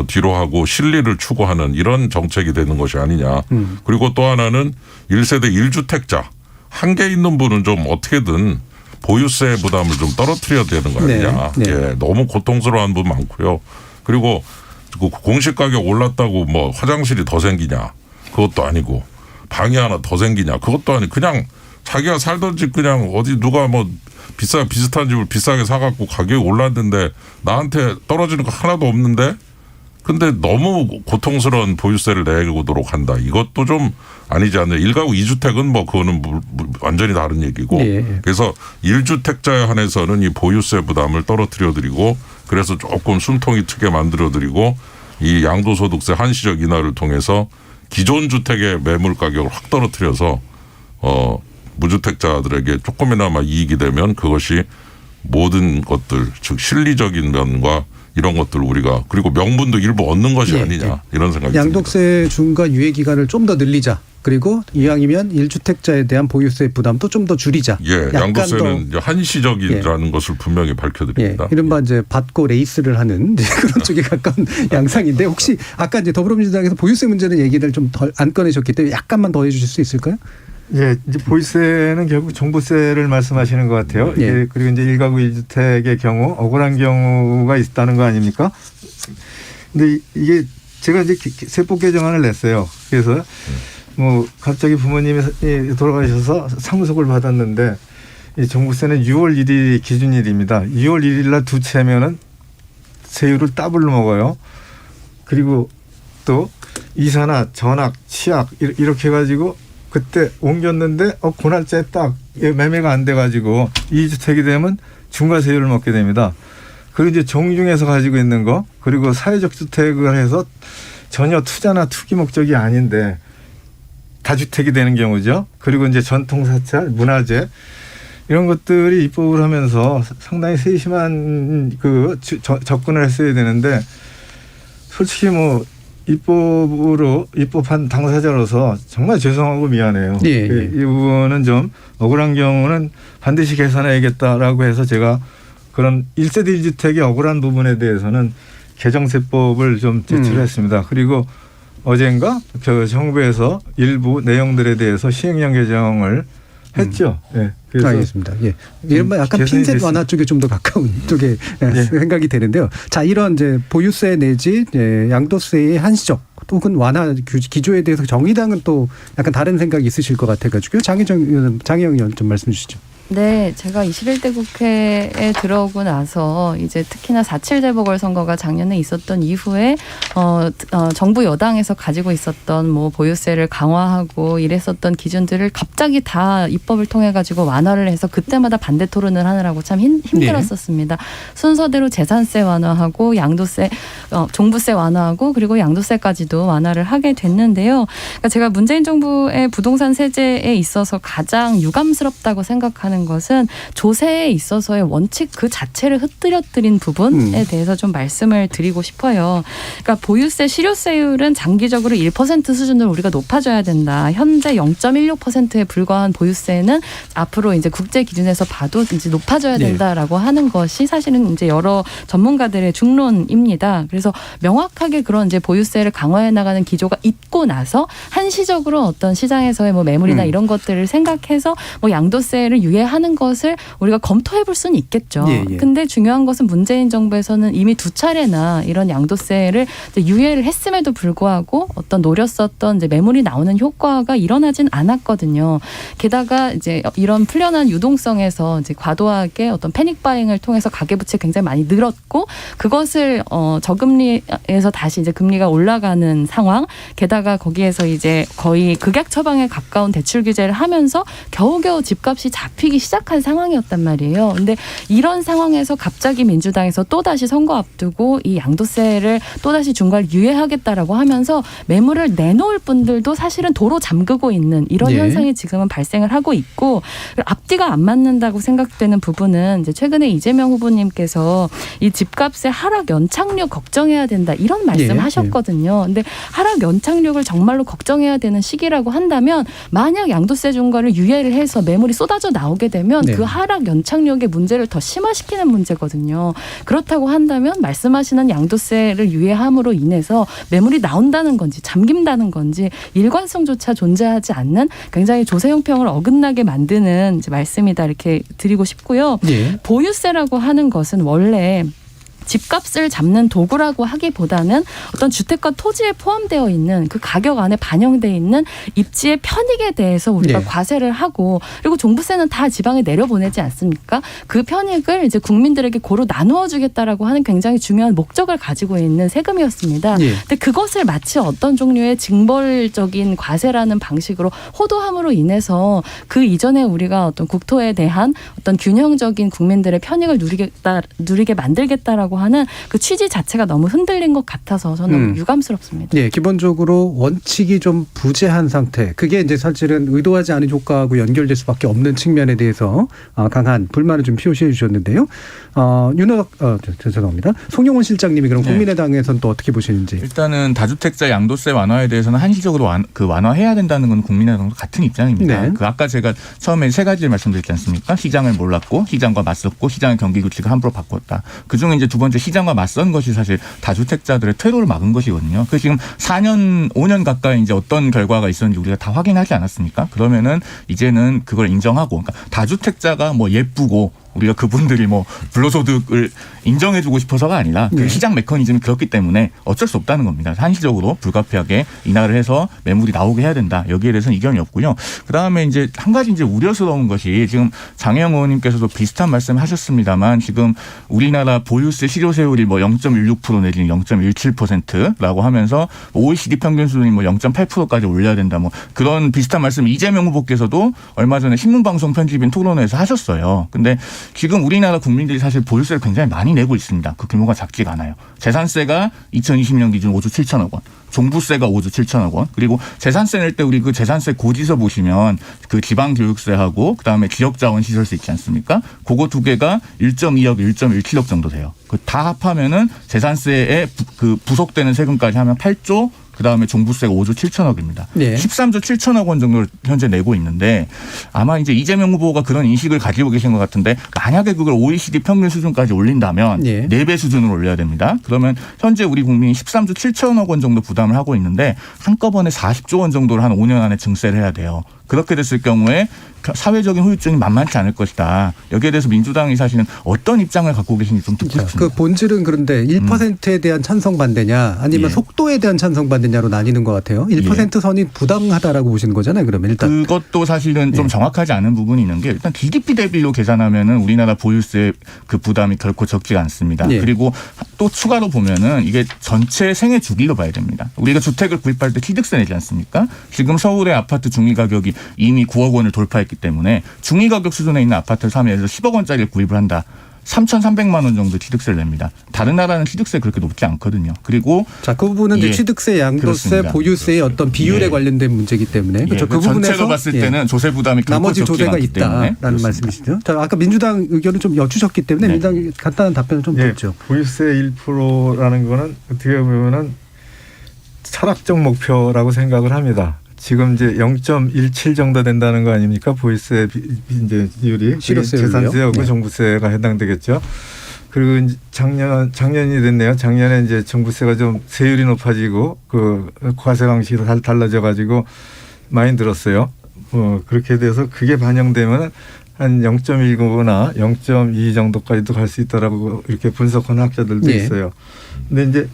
M: 뒤로 하고 실리를 추구하는 이런 정책이 되는 것이 아니냐. 그리고 또 하나는 1세대 1주택자 한계 있는 분은 좀 어떻게든 보유세 부담을 좀 떨어뜨려야 되는 거 아니냐. 너무 고통스러워하는 분 많고요. 그리고 공시 가격 올랐다고 화장실이 더 생기냐. 그것도 아니고 방이 하나 더 생기냐. 그것도 아니고 그냥 자기가 살던 집 그냥 어디 누가 비슷한 집을 비싸게 사갖고 가격이 올랐는데 나한테 떨어지는 거 하나도 없는데, 근데 너무 고통스러운 보유세를 내고도록 한다. 이것도 좀 아니지 않나요? 1가구 2주택은 그거는 완전히 다른 얘기고. 그래서 1주택자에 한해서는 이 보유세 부담을 떨어뜨려 드리고, 그래서 조금 숨통이 트게 만들어 드리고, 이 양도소득세 한시적 인하를 통해서 기존 주택의 매물 가격을 확 떨어뜨려서 무주택자들에게 조금이나마 이익이 되면 그것이 모든 것들, 즉 실리적인 면과 이런 것들 우리가, 그리고 명분도 일부 얻는 것이 아니냐, 이런 생각이 듭니다.
B: 양도세 중과 유예 기간을 좀 더 늘리자. 그리고 이왕이면 1주택자에 대한 보유세 부담도 좀 더 줄이자.
M: 양도세는 한시적이라는 것을 분명히 밝혀드립니다.
B: 이른바 이제 받고 레이스를 하는 그런 쪽에 가까운 양상인데, 혹시 아까 이제 더불어민주당에서 보유세 문제는 얘기를 좀 덜 안 꺼내셨기 때문에 약간만 더 해주실 수 있을까요?
L: 이제 보유세는 결국 종부세를 말씀하시는 것 같아요. 그리고 이제 1가구 1주택의 경우 억울한 경우가 있다는 거 아닙니까? 근데 이게 제가 이제 세법 개정안을 냈어요. 그래서 갑자기 부모님이 돌아가셔서 상속을 받았는데, 이 종부세는 6월 1일이 기준일입니다. 6월 1일 날 두 채면은 세율을 더블로 먹어요. 그리고 또 이사나 전학, 취약 이렇게 해가지고 그때 옮겼는데 그날짜에 딱 매매가 안 돼가지고 2주택이 되면 중과세율을 먹게 됩니다. 그리고 이제 정중에서 가지고 있는 거, 그리고 사회적 주택을 해서 전혀 투자나 투기 목적이 아닌데 다주택이 되는 경우죠. 그리고 이제 전통사찰, 문화재 이런 것들이 입법을 하면서 상당히 세심한 접근을 했어야 되는데, 솔직히 입법한 당사자로서 정말 죄송하고 미안해요. 이 부분은 좀 억울한 경우는 반드시 개선해야겠다라고 해서 제가 그런 1세대 1주택의 억울한 부분에 대해서는 개정세법을 좀 제출했습니다. 그리고 어젠가 정부에서 일부 내용들에 대해서 시행령 개정을 했죠. 그래서
B: 알겠습니다. 이른바 약간 핀셋 완화 쪽에 좀 더 가까운 쪽에 생각이 되는데요. 자, 이런 이제 보유세 내지 양도세의 한시적 혹은 완화 기조에 대해서 정의당은 또 약간 다른 생각이 있으실 것 같아가지고요. 장혜영 의원 좀 말씀 주시죠.
N: 네, 제가 21대 국회에 들어오고 나서 이제 특히나 4.7 재보궐선거가 작년에 있었던 이후에 정부 여당에서 가지고 있었던 뭐 보유세를 강화하고 이랬었던 기준들을 갑자기 다 입법을 통해 가지고 완화를 해서 그때마다 반대 토론을 하느라고 참 힘들었었습니다. 순서대로 재산세 완화하고 양도세, 종부세 완화하고 그리고 양도세까지도 완화를 하게 됐는데요. 그러니까 제가 문재인 정부의 부동산 세제에 있어서 가장 유감스럽다고 생각하는 것은 조세에 있어서의 원칙 그 자체를 흩뜨려뜨린 부분에 대해서 좀 말씀을 드리고 싶어요. 그러니까 보유세 실효세율은 장기적으로 1% 수준으로 우리가 높아져야 된다. 현재 0.16%에 불과한 보유세는 앞으로 이제 국제 기준에서 봐도 이제 높아져야 된다라고 하는 것이 사실은 이제 여러 전문가들의 중론입니다. 그래서 명확하게 그런 이제 보유세를 강화해 나가는 기조가 있고 나서 한시적으로 어떤 시장에서의 뭐 매물이나 이런 것들을 생각해서 뭐 양도세를 유예하는 것을 우리가 검토해 볼 수는 있겠죠. 근데 중요한 것은 문재인 정부에서는 이미 2차례나 이런 양도세를 유예를 했음에도 불구하고 어떤 노렸었던 이제 매물이 나오는 효과가 일어나진 않았거든요. 게다가 이제 이런 풀려난 유동성에서 이제 과도하게 어떤 패닉 바잉을 통해서 가계부채 굉장히 많이 늘었고 그것을 저금리에서 다시 이제 금리가 올라가는 상황. 게다가 거기에서 이제 거의 극약 처방에 가까운 대출 규제를 하면서 겨우겨우 집값이 잡히기 시작한 상황이었단 말이에요. 근데 이런 상황에서 갑자기 민주당에서 또다시 선거 앞두고 이 양도세를 또다시 중과를 유예하겠다라고 하면서 매물을 내놓을 분들도 사실은 도로 잠그고 있는 이런 현상이 지금은 발생을 하고 있고 앞뒤가 안 맞는다고 생각되는 부분은 이제 최근에 이재명 후보님께서 이 집값의 하락 연착륙 걱정해야 된다 이런 말씀하셨거든요. 근데 하락 연착륙을 정말로 걱정해야 되는 시기라고 한다면 만약 양도세 중과를 유예를 해서 매물이 쏟아져 나오게 되면 그 하락 연착륙의 문제를 더 심화시키는 문제거든요. 그렇다고 한다면 말씀하시는 양도세를 유예함으로 인해서 매물이 나온다는 건지 잠긴다는 건지 일관성조차 존재하지 않는 굉장히 조세 형평을 어긋나게 만드는 이제 말씀이다 이렇게 드리고 싶고요. 보유세라고 하는 것은 원래 집값을 잡는 도구라고 하기보다는 어떤 주택과 토지에 포함되어 있는 그 가격 안에 반영되어 있는 입지의 편익에 대해서 우리가 과세를 하고 그리고 종부세는 다 지방에 내려보내지 않습니까? 그 편익을 이제 국민들에게 고루 나누어 주겠다라고 하는 굉장히 중요한 목적을 가지고 있는 세금이었습니다. 근데 그것을 마치 어떤 종류의 징벌적인 과세라는 방식으로 호도함으로 인해서 그 이전에 우리가 어떤 국토에 대한 어떤 균형적인 국민들의 편익을 누리게 만들겠다라고 하는 그 취지 자체가 너무 흔들린 것 같아서 저는 유감스럽습니다.
B: 기본적으로 원칙이 좀 부재한 상태. 그게 이제 사실은 의도하지 않은 효과하고 연결될 수밖에 없는 측면에 대해서 강한 불만을 좀 표시해 주셨는데요. 죄송합니다. 송영원 실장님이 그럼 국민의당에서는 또 어떻게 보시는지.
O: 일단은 다주택자 양도세 완화에 대해서는 한시적으로 완화해야 된다는 건 국민의당도 같은 입장입니다. 그 아까 제가 처음에 세 가지를 말씀드렸지 않습니까? 시장을 몰랐고 시장과 맞섰고 시장의 경기 규칙을 함부로 바꿨다. 그중에 이제 두 번째 시장과 맞선 것이 사실 다주택자들의 퇴로를 막은 것이거든요. 그 지금 4년, 5년 가까이 이제 어떤 결과가 있었는지 우리가 다 확인하지 않았습니까? 그러면은 이제는 그걸 인정하고, 그러니까 다주택자가 뭐 예쁘고 우리가 그분들이 뭐 불로소득을 인정해주고 싶어서가 아니라 그 시장 메커니즘이 그렇기 때문에 어쩔 수 없다는 겁니다. 한시적으로 불가피하게 인하를 해서 매물이 나오게 해야 된다. 여기에 대해서는 이견이 없고요. 그 다음에 이제 한 가지 이제 우려스러운 것이 지금 장혜영 의원님께서도 비슷한 말씀하셨습니다만 지금 우리나라 보유세 실효세율이 뭐 0.16% 내지는 0.17%라고 하면서 OECD 평균 수준이 뭐 0.8%까지 올려야 된다. 뭐 그런 비슷한 말씀 이재명 후보께서도 얼마 전에 신문방송 편집인 토론회에서 하셨어요. 근데 지금 우리나라 국민들이 사실 보유세를 굉장히 많이 내고 있습니다. 그 규모가 작지가 않아요. 재산세가 2020년 기준 5조 7천억 원. 종부세가 5조 7천억 원. 그리고 재산세 낼 때 우리 그 재산세 고지서 보시면 그 지방교육세하고 그다음에 지역자원시설세 있지 않습니까? 그거 두 개가 1.2억, 1.17억 정도 돼요. 그 다 합하면은 재산세에 그 부속되는 세금까지 하면 8조 그다음에 종부세가 5조 7천억입니다. 13조 7천억 원 정도를 현재 내고 있는데 아마 이제 이재명 후보가 그런 인식을 가지고 계신 것 같은데 만약에 그걸 OECD 평균 수준까지 올린다면 4배 수준으로 올려야 됩니다. 그러면 현재 우리 국민이 13조 7천억 원 정도 부담을 하고 있는데 한꺼번에 40조 원 정도를 한 5년 안에 증세를 해야 돼요. 그렇게 됐을 경우에 사회적인 후유증이 만만치 않을 것이다. 여기에 대해서 민주당이 사실은 어떤 입장을 갖고 계신지 좀 듣고 싶습니다.
B: 그 본질은 그런데 1%에 대한 찬성 반대냐 아니면 속도에 대한 찬성 반대냐로 나뉘는 것 같아요. 1% 선이 부당하다라고 보시는 거잖아요. 그러면 일단
O: 그것도 사실은 좀 정확하지 않은 부분이 있는 게 일단 GDP 대비로 계산하면은 우리나라 보유세 그 부담이 결코 적지 않습니다. 그리고 또 추가로 보면은 이게 전체 생애 주기로 봐야 됩니다. 우리가 주택을 구입할 때 취득세 내지 않습니까? 지금 서울의 아파트 중위 가격이 이미 9억 원을 돌파했기 때문에 중위 가격 수준에 있는 아파트를 사면 예를 들어 10억 원짜리를 구입을 한다. 3,300만 원 정도 취득세를 냅니다. 다른 나라는 취득세 그렇게 높지 않거든요. 그리고
B: 그 부분은 이제 취득세, 양도세,
O: 그렇습니다.
B: 보유세의 어떤 비율에 관련된 문제이기 때문에 그렇죠. 그 부분에서
O: 전체로 봤을 때는 조세 부담이
B: 나머지 조세가 있다라는 말씀이시죠. 자, 아까 민주당 의견을 좀 여쭈셨기 때문에 민주당 간단한 답변을 좀 듣죠.
L: 보유세 1%라는 거는 어떻게 보면은 철학적 목표라고 생각을 합니다. 지금 이제 0.17 정도 된다는 거 아닙니까? 보유세 이제 비율이 재산세하고 종부세가 해당되겠죠. 그리고 이제 작년이 됐네요. 작년에 이제 종부세가 좀 세율이 높아지고 그 과세 방식이 달라져 가지고 많이 늘었어요. 그렇게 돼서 그게 반영되면 한 0.19나 0.2 정도까지도 갈 수 있다라고 이렇게 분석하는 학자들도 있어요. 근데 이제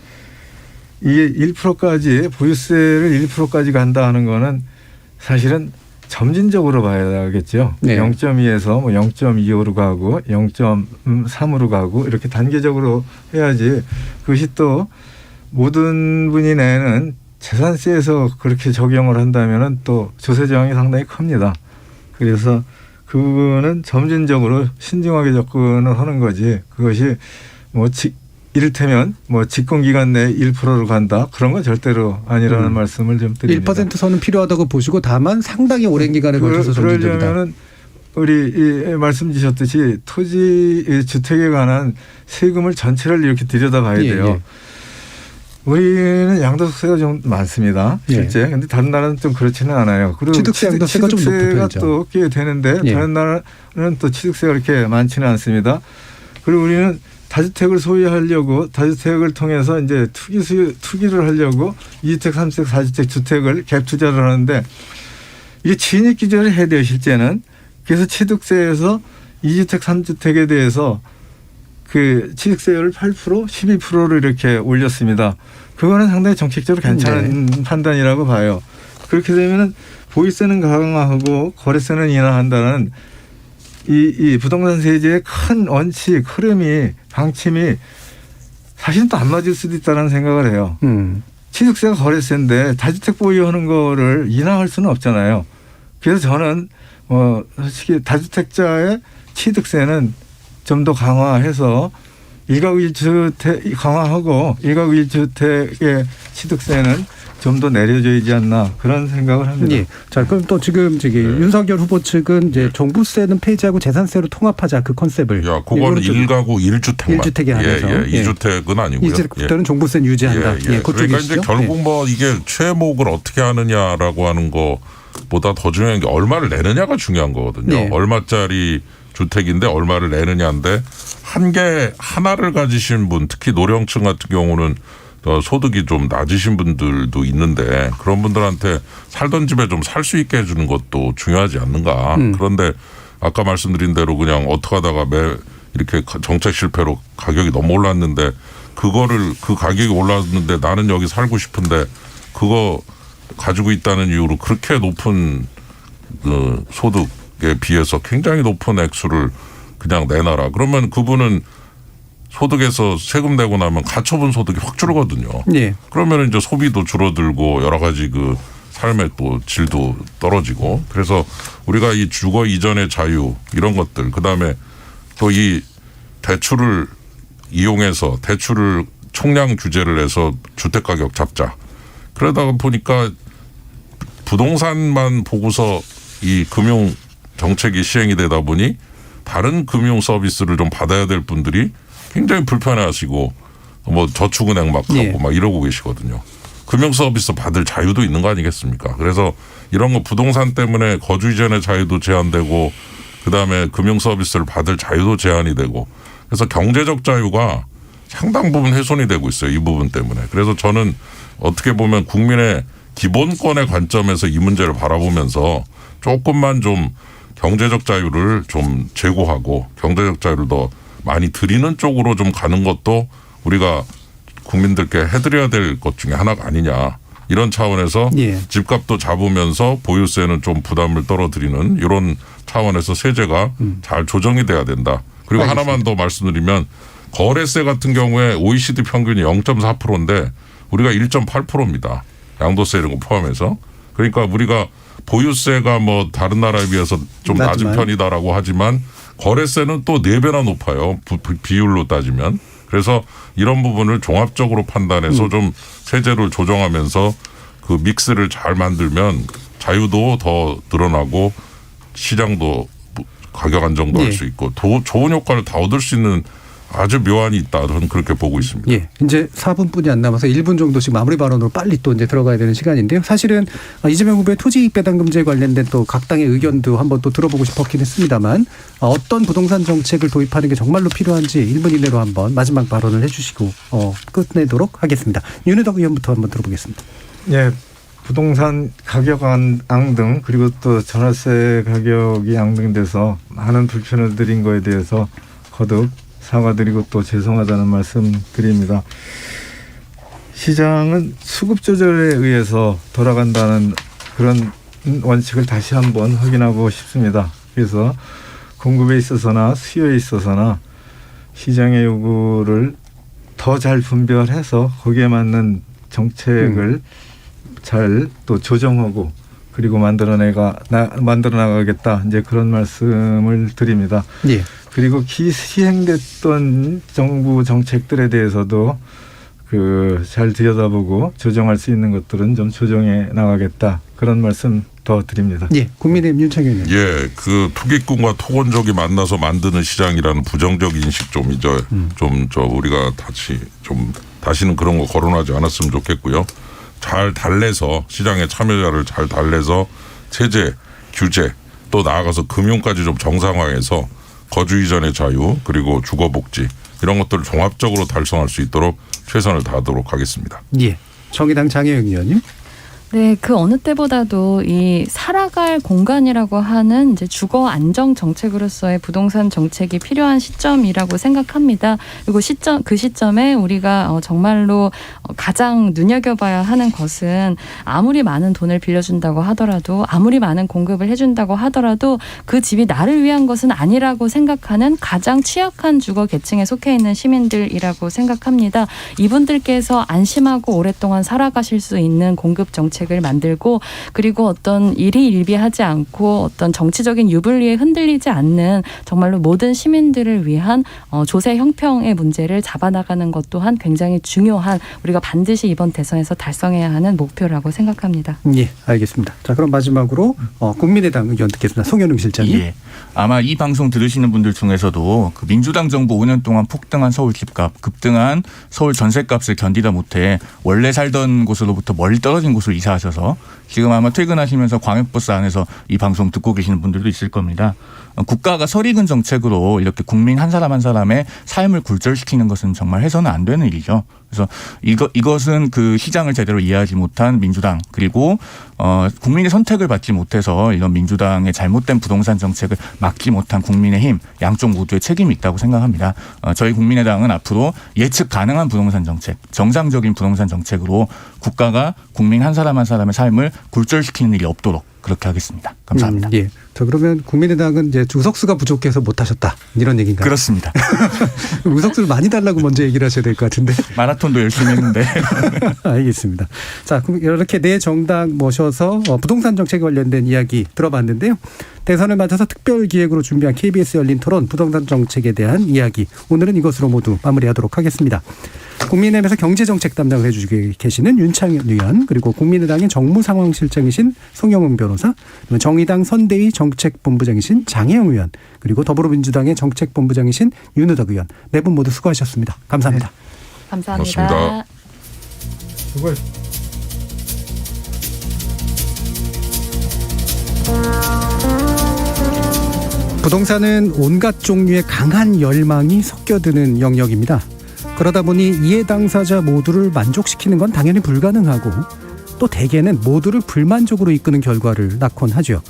L: 이게 1%까지 보유세를 1%까지 간다 하는 거는 사실은 점진적으로 봐야겠죠. 0.2에서 뭐 0.25로 가고 0.3으로 가고 이렇게 단계적으로 해야지 그것이 또 모든 분이 내는 재산세에서 그렇게 적용을 한다면은 또 조세 저항이 상당히 큽니다. 그래서 그 부분은 점진적으로 신중하게 접근을 하는 거지 그것이 뭐 이를테면 뭐 집권기간 내에 1%로 간다 그런 건 절대로 아니라는 말씀을 좀 드립니다.
B: 1% 선은 필요하다고 보시고 다만 상당히 오랜 기간에 걸쳐서 점진적이다.
L: 그러려면은 우리 말씀 주셨듯이 토지 주택에 관한 세금을 전체를 이렇게 들여다봐야 돼요. 우리는 양도세가 좀 많습니다. 실제. 그런데 다른 나라는 좀 그렇지는 않아요. 그리고
B: 취득세 양도세가 좀 높은 편이죠.
L: 또 꽤 되는데 다른 나라는 또 취득세가 그렇게 많지는 않습니다. 그리고 우리는 다주택을 소유하려고 다주택을 통해서 이제 투기를 하려고 2주택, 3주택, 4주택 주택을 갭 투자를 하는데 이게 진입 기준을 해야 돼요, 실제는. 그래서 취득세에서 2주택, 3주택에 대해서 그 취득세율을 8%, 12%를 이렇게 올렸습니다. 그거는 상당히 정책적으로 괜찮은 판단이라고 봐요. 그렇게 되면은 보유세는 강화하고 거래세는 인하한다는 이 부동산 세제의 큰 원칙, 흐름이, 방침이 사실은 또 안 맞을 수도 있다는 생각을 해요. 취득세가 거래세인데 다주택 보유하는 거를 인하할 수는 없잖아요. 그래서 저는 솔직히 다주택자의 취득세는 좀 더 강화해서 1가구 1주택 강화하고 1가구 1주택의 취득세는 좀 더 내려져야지 않나 그런 생각을 합니다.
B: 예. 자, 그럼 또 지금 윤석열 후보 측은 이제 종부세는 폐지하고 재산세로 통합하자 그 컨셉을.
M: 그거는 1가구 1주택만.
B: 1주택에 한해서.
M: 2주택은 아니고요.
B: 2주택부터는 종부세는 유지한다.
M: 그러니까 이제 결국 뭐 이게 최목을 어떻게 하느냐라고 하는 거보다 더 중요한 게 얼마를 내느냐가 중요한 거거든요. 얼마짜리 주택인데 얼마를 내느냐인데 하나를 가지신 분, 특히 노령층 같은 경우는 소득이 좀 낮으신 분들도 있는데 그런 분들한테 살던 집에 좀 살 수 있게 해주는 것도 중요하지 않는가. 그런데 아까 말씀드린 대로 그냥 어떻게 하다가 이렇게 정책 실패로 가격이 너무 올랐는데 그 가격이 올랐는데 나는 여기 살고 싶은데 그거 가지고 있다는 이유로 그렇게 높은 그 소득에 비해서 굉장히 높은 액수를 그냥 내놔라. 그러면 그분은 소득에서 세금 내고 나면 가처분 소득이 확 줄거든요. 그러면 이제 소비도 줄어들고 여러 가지 그 삶의 또 질도 떨어지고 그래서 우리가 이 주거 이전의 자유 이런 것들 그다음에 또 이 대출을 이용해서 대출을 총량 규제를 해서 주택 가격 잡자. 그러다 보니까 부동산만 보고서 이 금융 정책이 시행이 되다 보니 다른 금융 서비스를 좀 받아야 될 분들이 굉장히 불편해하시고 뭐 저축은행 막 하고 막 이러고 계시거든요. 금융 서비스 받을 자유도 있는 거 아니겠습니까? 그래서 이런 거 부동산 때문에 거주 이전의 자유도 제한되고 그다음에 금융 서비스를 받을 자유도 제한이 되고 그래서 경제적 자유가 상당 부분 훼손이 되고 있어요. 이 부분 때문에. 그래서 저는 어떻게 보면 국민의 기본권의 관점에서 이 문제를 바라보면서 조금만 좀 경제적 자유를 좀 제고하고 경제적 자유를 더 많이 드리는 쪽으로 좀 가는 것도 우리가 국민들께 해드려야 될 것 중에 하나가 아니냐. 이런 차원에서 집값도 잡으면서 보유세는 좀 부담을 떨어뜨리는 이런 차원에서 세제가 잘 조정이 돼야 된다. 그리고 하나만 더 말씀드리면 거래세 같은 경우에 OECD 평균이 0.4%인데 우리가 1.8%입니다. 양도세 이런 거 포함해서. 그러니까 우리가 보유세가 뭐 다른 나라에 비해서 좀 낮은 편이다라고 하지만 거래세는 또 4배나 높아요. 비율로 따지면. 그래서 이런 부분을 종합적으로 판단해서 좀 세제를 조정하면서 그 믹스를 잘 만들면 자유도 더 늘어나고 시장도 가격 안정도 할 수 있고 좋은 효과를 다 얻을 수 있는 아주 묘안이 있다. 저는 그렇게 보고 있습니다.
B: 예. 이제 4분뿐이 안 남아서 1분 정도씩 마무리 발언으로 빨리 또 이제 들어가야 되는 시간인데요. 사실은 이재명 후보의 토지이익 배당금제에 관련된 또 각 당의 의견도 한번 또 들어보고 싶었긴 했습니다만 어떤 부동산 정책을 도입하는 게 정말로 필요한지 1분 이내로 한번 마지막 발언을 해 주시고 끝내도록 하겠습니다. 윤혜덕 의원부터 한번 들어보겠습니다.
L: 예. 부동산 가격 앙등 그리고 또 전월세 가격이 앙등돼서 많은 불편을 드린 거에 대해서 거듭 사과드리고 또 죄송하다는 말씀 드립니다. 시장은 수급 조절에 의해서 돌아간다는 그런 원칙을 다시 한번 확인하고 싶습니다. 그래서 공급에 있어서나 수요에 있어서나 시장의 요구를 더 잘 분별해서 거기에 맞는 정책을 잘 또 조정하고 그리고 만들어 나가겠다. 이제 그런 말씀을 드립니다. 예. 그리고 시행됐던 정부 정책들에 대해서도 잘 들여다보고 조정할 수 있는 것들은 좀 조정해 나가겠다. 그런 말씀 더 드립니다.
B: 예, 국민의힘 윤창현 의원.
M: 예, 그 투기꾼과 토건족이 만나서 만드는 시장이라는 부정적 인식 좀 이제 우리가 다시는 그런 거 거론하지 않았으면 좋겠고요. 잘 달래서 시장의 참여자를 잘 달래서 세제, 규제 또 나아가서 금융까지 좀 정상화해서 거주 이전의 자유 그리고 주거복지 이런 것들을 종합적으로 달성할 수 있도록 최선을 다하도록 하겠습니다.
B: 예, 정의당 장혜영 의원님.
N: 네, 그 어느 때보다도 이 살아갈 공간이라고 하는 이제 주거 안정 정책으로서의 부동산 정책이 필요한 시점이라고 생각합니다. 그리고 그 시점에 우리가 정말로 가장 눈여겨봐야 하는 것은 아무리 많은 돈을 빌려준다고 하더라도 아무리 많은 공급을 해준다고 하더라도 그 집이 나를 위한 것은 아니라고 생각하는 가장 취약한 주거 계층에 속해 있는 시민들이라고 생각합니다. 이분들께서 안심하고 오랫동안 살아가실 수 있는 공급 정책 을 만들고 그리고 어떤 일희일비하지 않고 어떤 정치적인 유불리에 흔들리지 않는 정말로 모든 시민들을 위한 조세 형평의 문제를 잡아나가는 것 또한 굉장히 중요한 우리가 반드시 이번 대선에서 달성해야 하는 목표라고 생각합니다.
B: 예, 알겠습니다. 자, 그럼 마지막으로 국민의당 의견 듣겠습니다. 송현웅 실장님.
O: 예. 아마 이 방송 들으시는 분들 중에서도 그 민주당 정부 5년 동안 폭등한 서울 집값, 급등한 서울 전셋값을 견디다 못해 원래 살던 곳으로부터 멀리 떨어진 곳으로 이사하셔서 지금 아마 퇴근하시면서 광역버스 안에서 이 방송 듣고 계시는 분들도 있을 겁니다. 국가가 설익은 정책으로 이렇게 국민 한 사람 한 사람의 삶을 굴절시키는 것은 정말 해서는 안 되는 일이죠. 그래서 이것은 그 시장을 제대로 이해하지 못한 민주당 그리고 국민의 선택을 받지 못해서 이런 민주당의 잘못된 부동산 정책을 막지 못한 국민의힘 양쪽 모두의 책임이 있다고 생각합니다. 저희 국민의당은 앞으로 예측 가능한 부동산 정책, 정상적인 부동산 정책으로 국가가 국민 한 사람 한 사람의 삶을 굴절시키는 일이 없도록 그렇게 하겠습니다. 감사합니다.
B: 예. 자, 그러면 국민의당은 이제 의석수가 부족해서 못하셨다 이런 얘기인가요?
O: 그렇습니다.
B: 의석수를 많이 달라고 먼저 얘기를 하셔야 될 것 같은데.
O: 마라톤도 열심히 했는데.
B: 알겠습니다. 자, 그럼 이렇게 네 정당 모셔서 부동산 정책에 관련된 이야기 들어봤는데요. 대선을 맞아서 특별 기획으로 준비한 KBS 열린 토론 부동산 정책에 대한 이야기 오늘은 이것으로 모두 마무리하도록 하겠습니다. 국민의힘에서 경제정책 담당을 해주시고 계시는 윤창현 의원 그리고 국민의당의 정무상황실장이신 송영훈 변호사 정의당 선대위 정책본부장이신 장혜영 의원 그리고 더불어민주당의 정책본부장이신 윤우덕 의원 네 분 모두 수고하셨습니다. 감사합니다.
N: 네. 감사합니다.
M: 고맙습니다.
L: 수고하셨습니다.
B: 부동산은 온갖 종류의 강한 열망이 섞여드는 영역입니다. 그러다 보니 이해 당사자 모두를 만족시키는 건 당연히 불가능하고 또 대개는 모두를 불만족으로 이끄는 결과를 낳곤 하죠.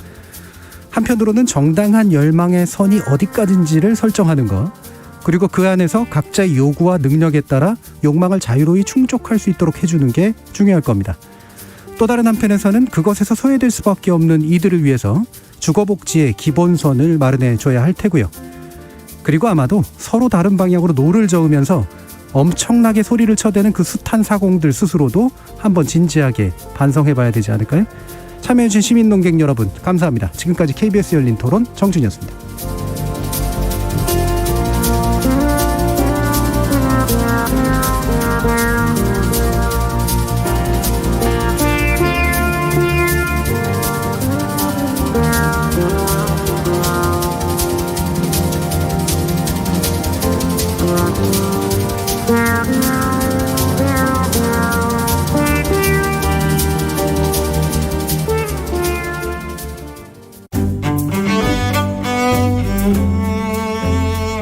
B: 한편으로는 정당한 열망의 선이 어디까지인지를 설정하는 것, 그리고 그 안에서 각자의 요구와 능력에 따라 욕망을 자유로이 충족할 수 있도록 해주는 게 중요할 겁니다. 또 다른 한편에서는 그것에서 소외될 수밖에 없는 이들을 위해서 주거복지의 기본선을 마련해 줘야 할 테고요. 그리고 아마도 서로 다른 방향으로 노를 저으면서 엄청나게 소리를 쳐대는 그 숱한 사공들 스스로도 한번 진지하게 반성해봐야 되지 않을까요? 참여해주신 시민논객 여러분 감사합니다. 지금까지 KBS 열린 토론 정준이었습니다.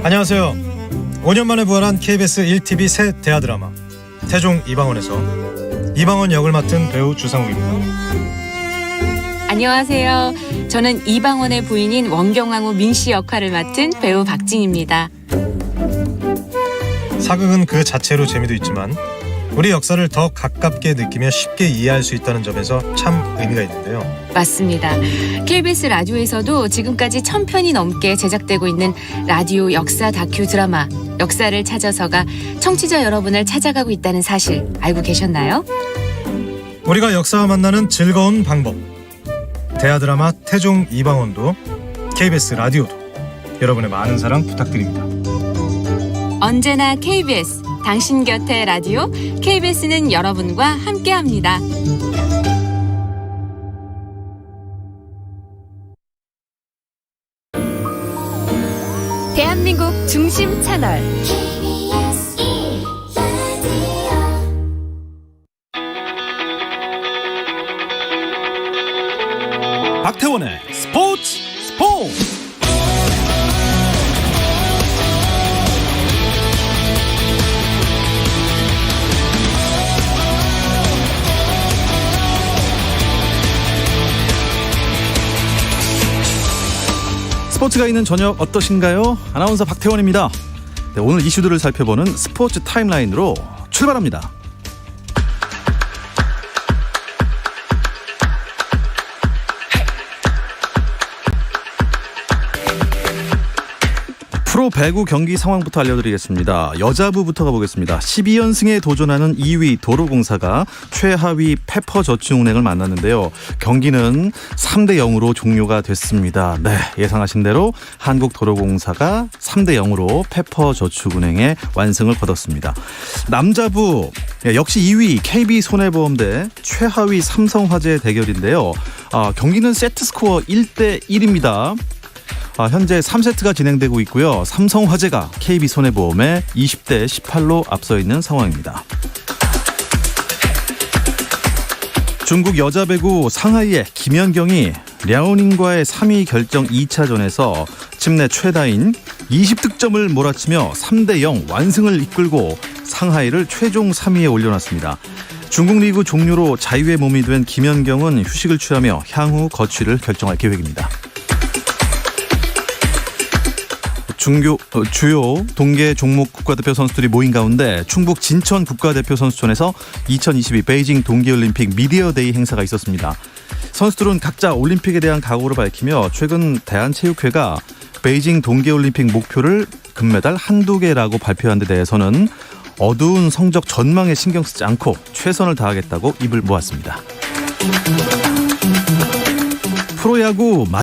Q: 안녕하세요. 5년 만에 부활한 KBS 1TV 새 대하 드라마 태종 이방원에서 이방원 역을 맡은 배우 주상욱입니다.
R: 안녕하세요. 저는 이방원의 부인인 원경왕후 민씨 역할을 맡은 배우 박진입니다.
Q: 사극은 그 자체로 재미도 있지만 우리 역사를 더 가깝게 느끼며 쉽게 이해할 수 있다는 점에서 참 의미가 있는데요.
R: 맞습니다. KBS 라디오에서도 지금까지 1000편이 넘게 제작되고 있는 라디오 역사 다큐 드라마 역사를 찾아서가 청취자 여러분을 찾아가고 있다는 사실 알고 계셨나요?
Q: 우리가 역사와 만나는 즐거운 방법. 대하 드라마 태종 이방원도 KBS 라디오도 여러분의 많은 사랑 부탁드립니다.
R: 언제나 KBS, 당신 곁의 라디오 KBS는 여러분과 함께합니다.
K: 대한민국 중심 채널
S: 박태원의 스포츠. 스포츠가 있는 저녁 어떠신가요? 아나운서 박태원입니다. 네, 오늘 이슈들을 살펴보는 스포츠 타임라인으로 출발합니다. 프로 배구 경기 상황부터 알려드리겠습니다. 여자부부터 가보겠습니다. 12연승에 도전하는 2위 도로공사가 최하위 페퍼저축은행을 만났는데요. 경기는 3대0으로 종료가 됐습니다. 네, 예상하신 대로 한국도로공사가 3대0으로 페퍼저축은행에 완승을 거뒀습니다. 남자부 역시 2위 KB손해보험 대 최하위 삼성화재 대결인데요. 경기는 세트스코어 1대1입니다. 현재 3세트가 진행되고 있고요. 삼성화재가 KB손해보험에 20대 18로 앞서 있는 상황입니다. 중국 여자 배구 상하이의 김연경이 랴오닝과의 3위 결정 2차전에서 팀 내 최다인 20득점을 몰아치며 3대0 완승을 이끌고 상하이를 최종 3위에 올려놨습니다. 중국 리그 종료로 자유의 몸이 된 김연경은 휴식을 취하며 향후 거취를 결정할 계획입니다. 주요 동계 종목 국가대표 선수들이 모인 가운데 충북 진천 국가대표 선수촌에서 2022 베이징 동계올림픽 미디어데이 행사가 있었습니다. 선수들은 각자 올림픽에 대한 각오를 밝히며 최근 대한체육회가 베이징 동계올림픽 목표를 금메달 한두 개라고 발표한 데 대해서는 어두운 성적 전망에 신경 쓰지 않고 최선을 다하겠다고 입을 모았습니다. 프로야구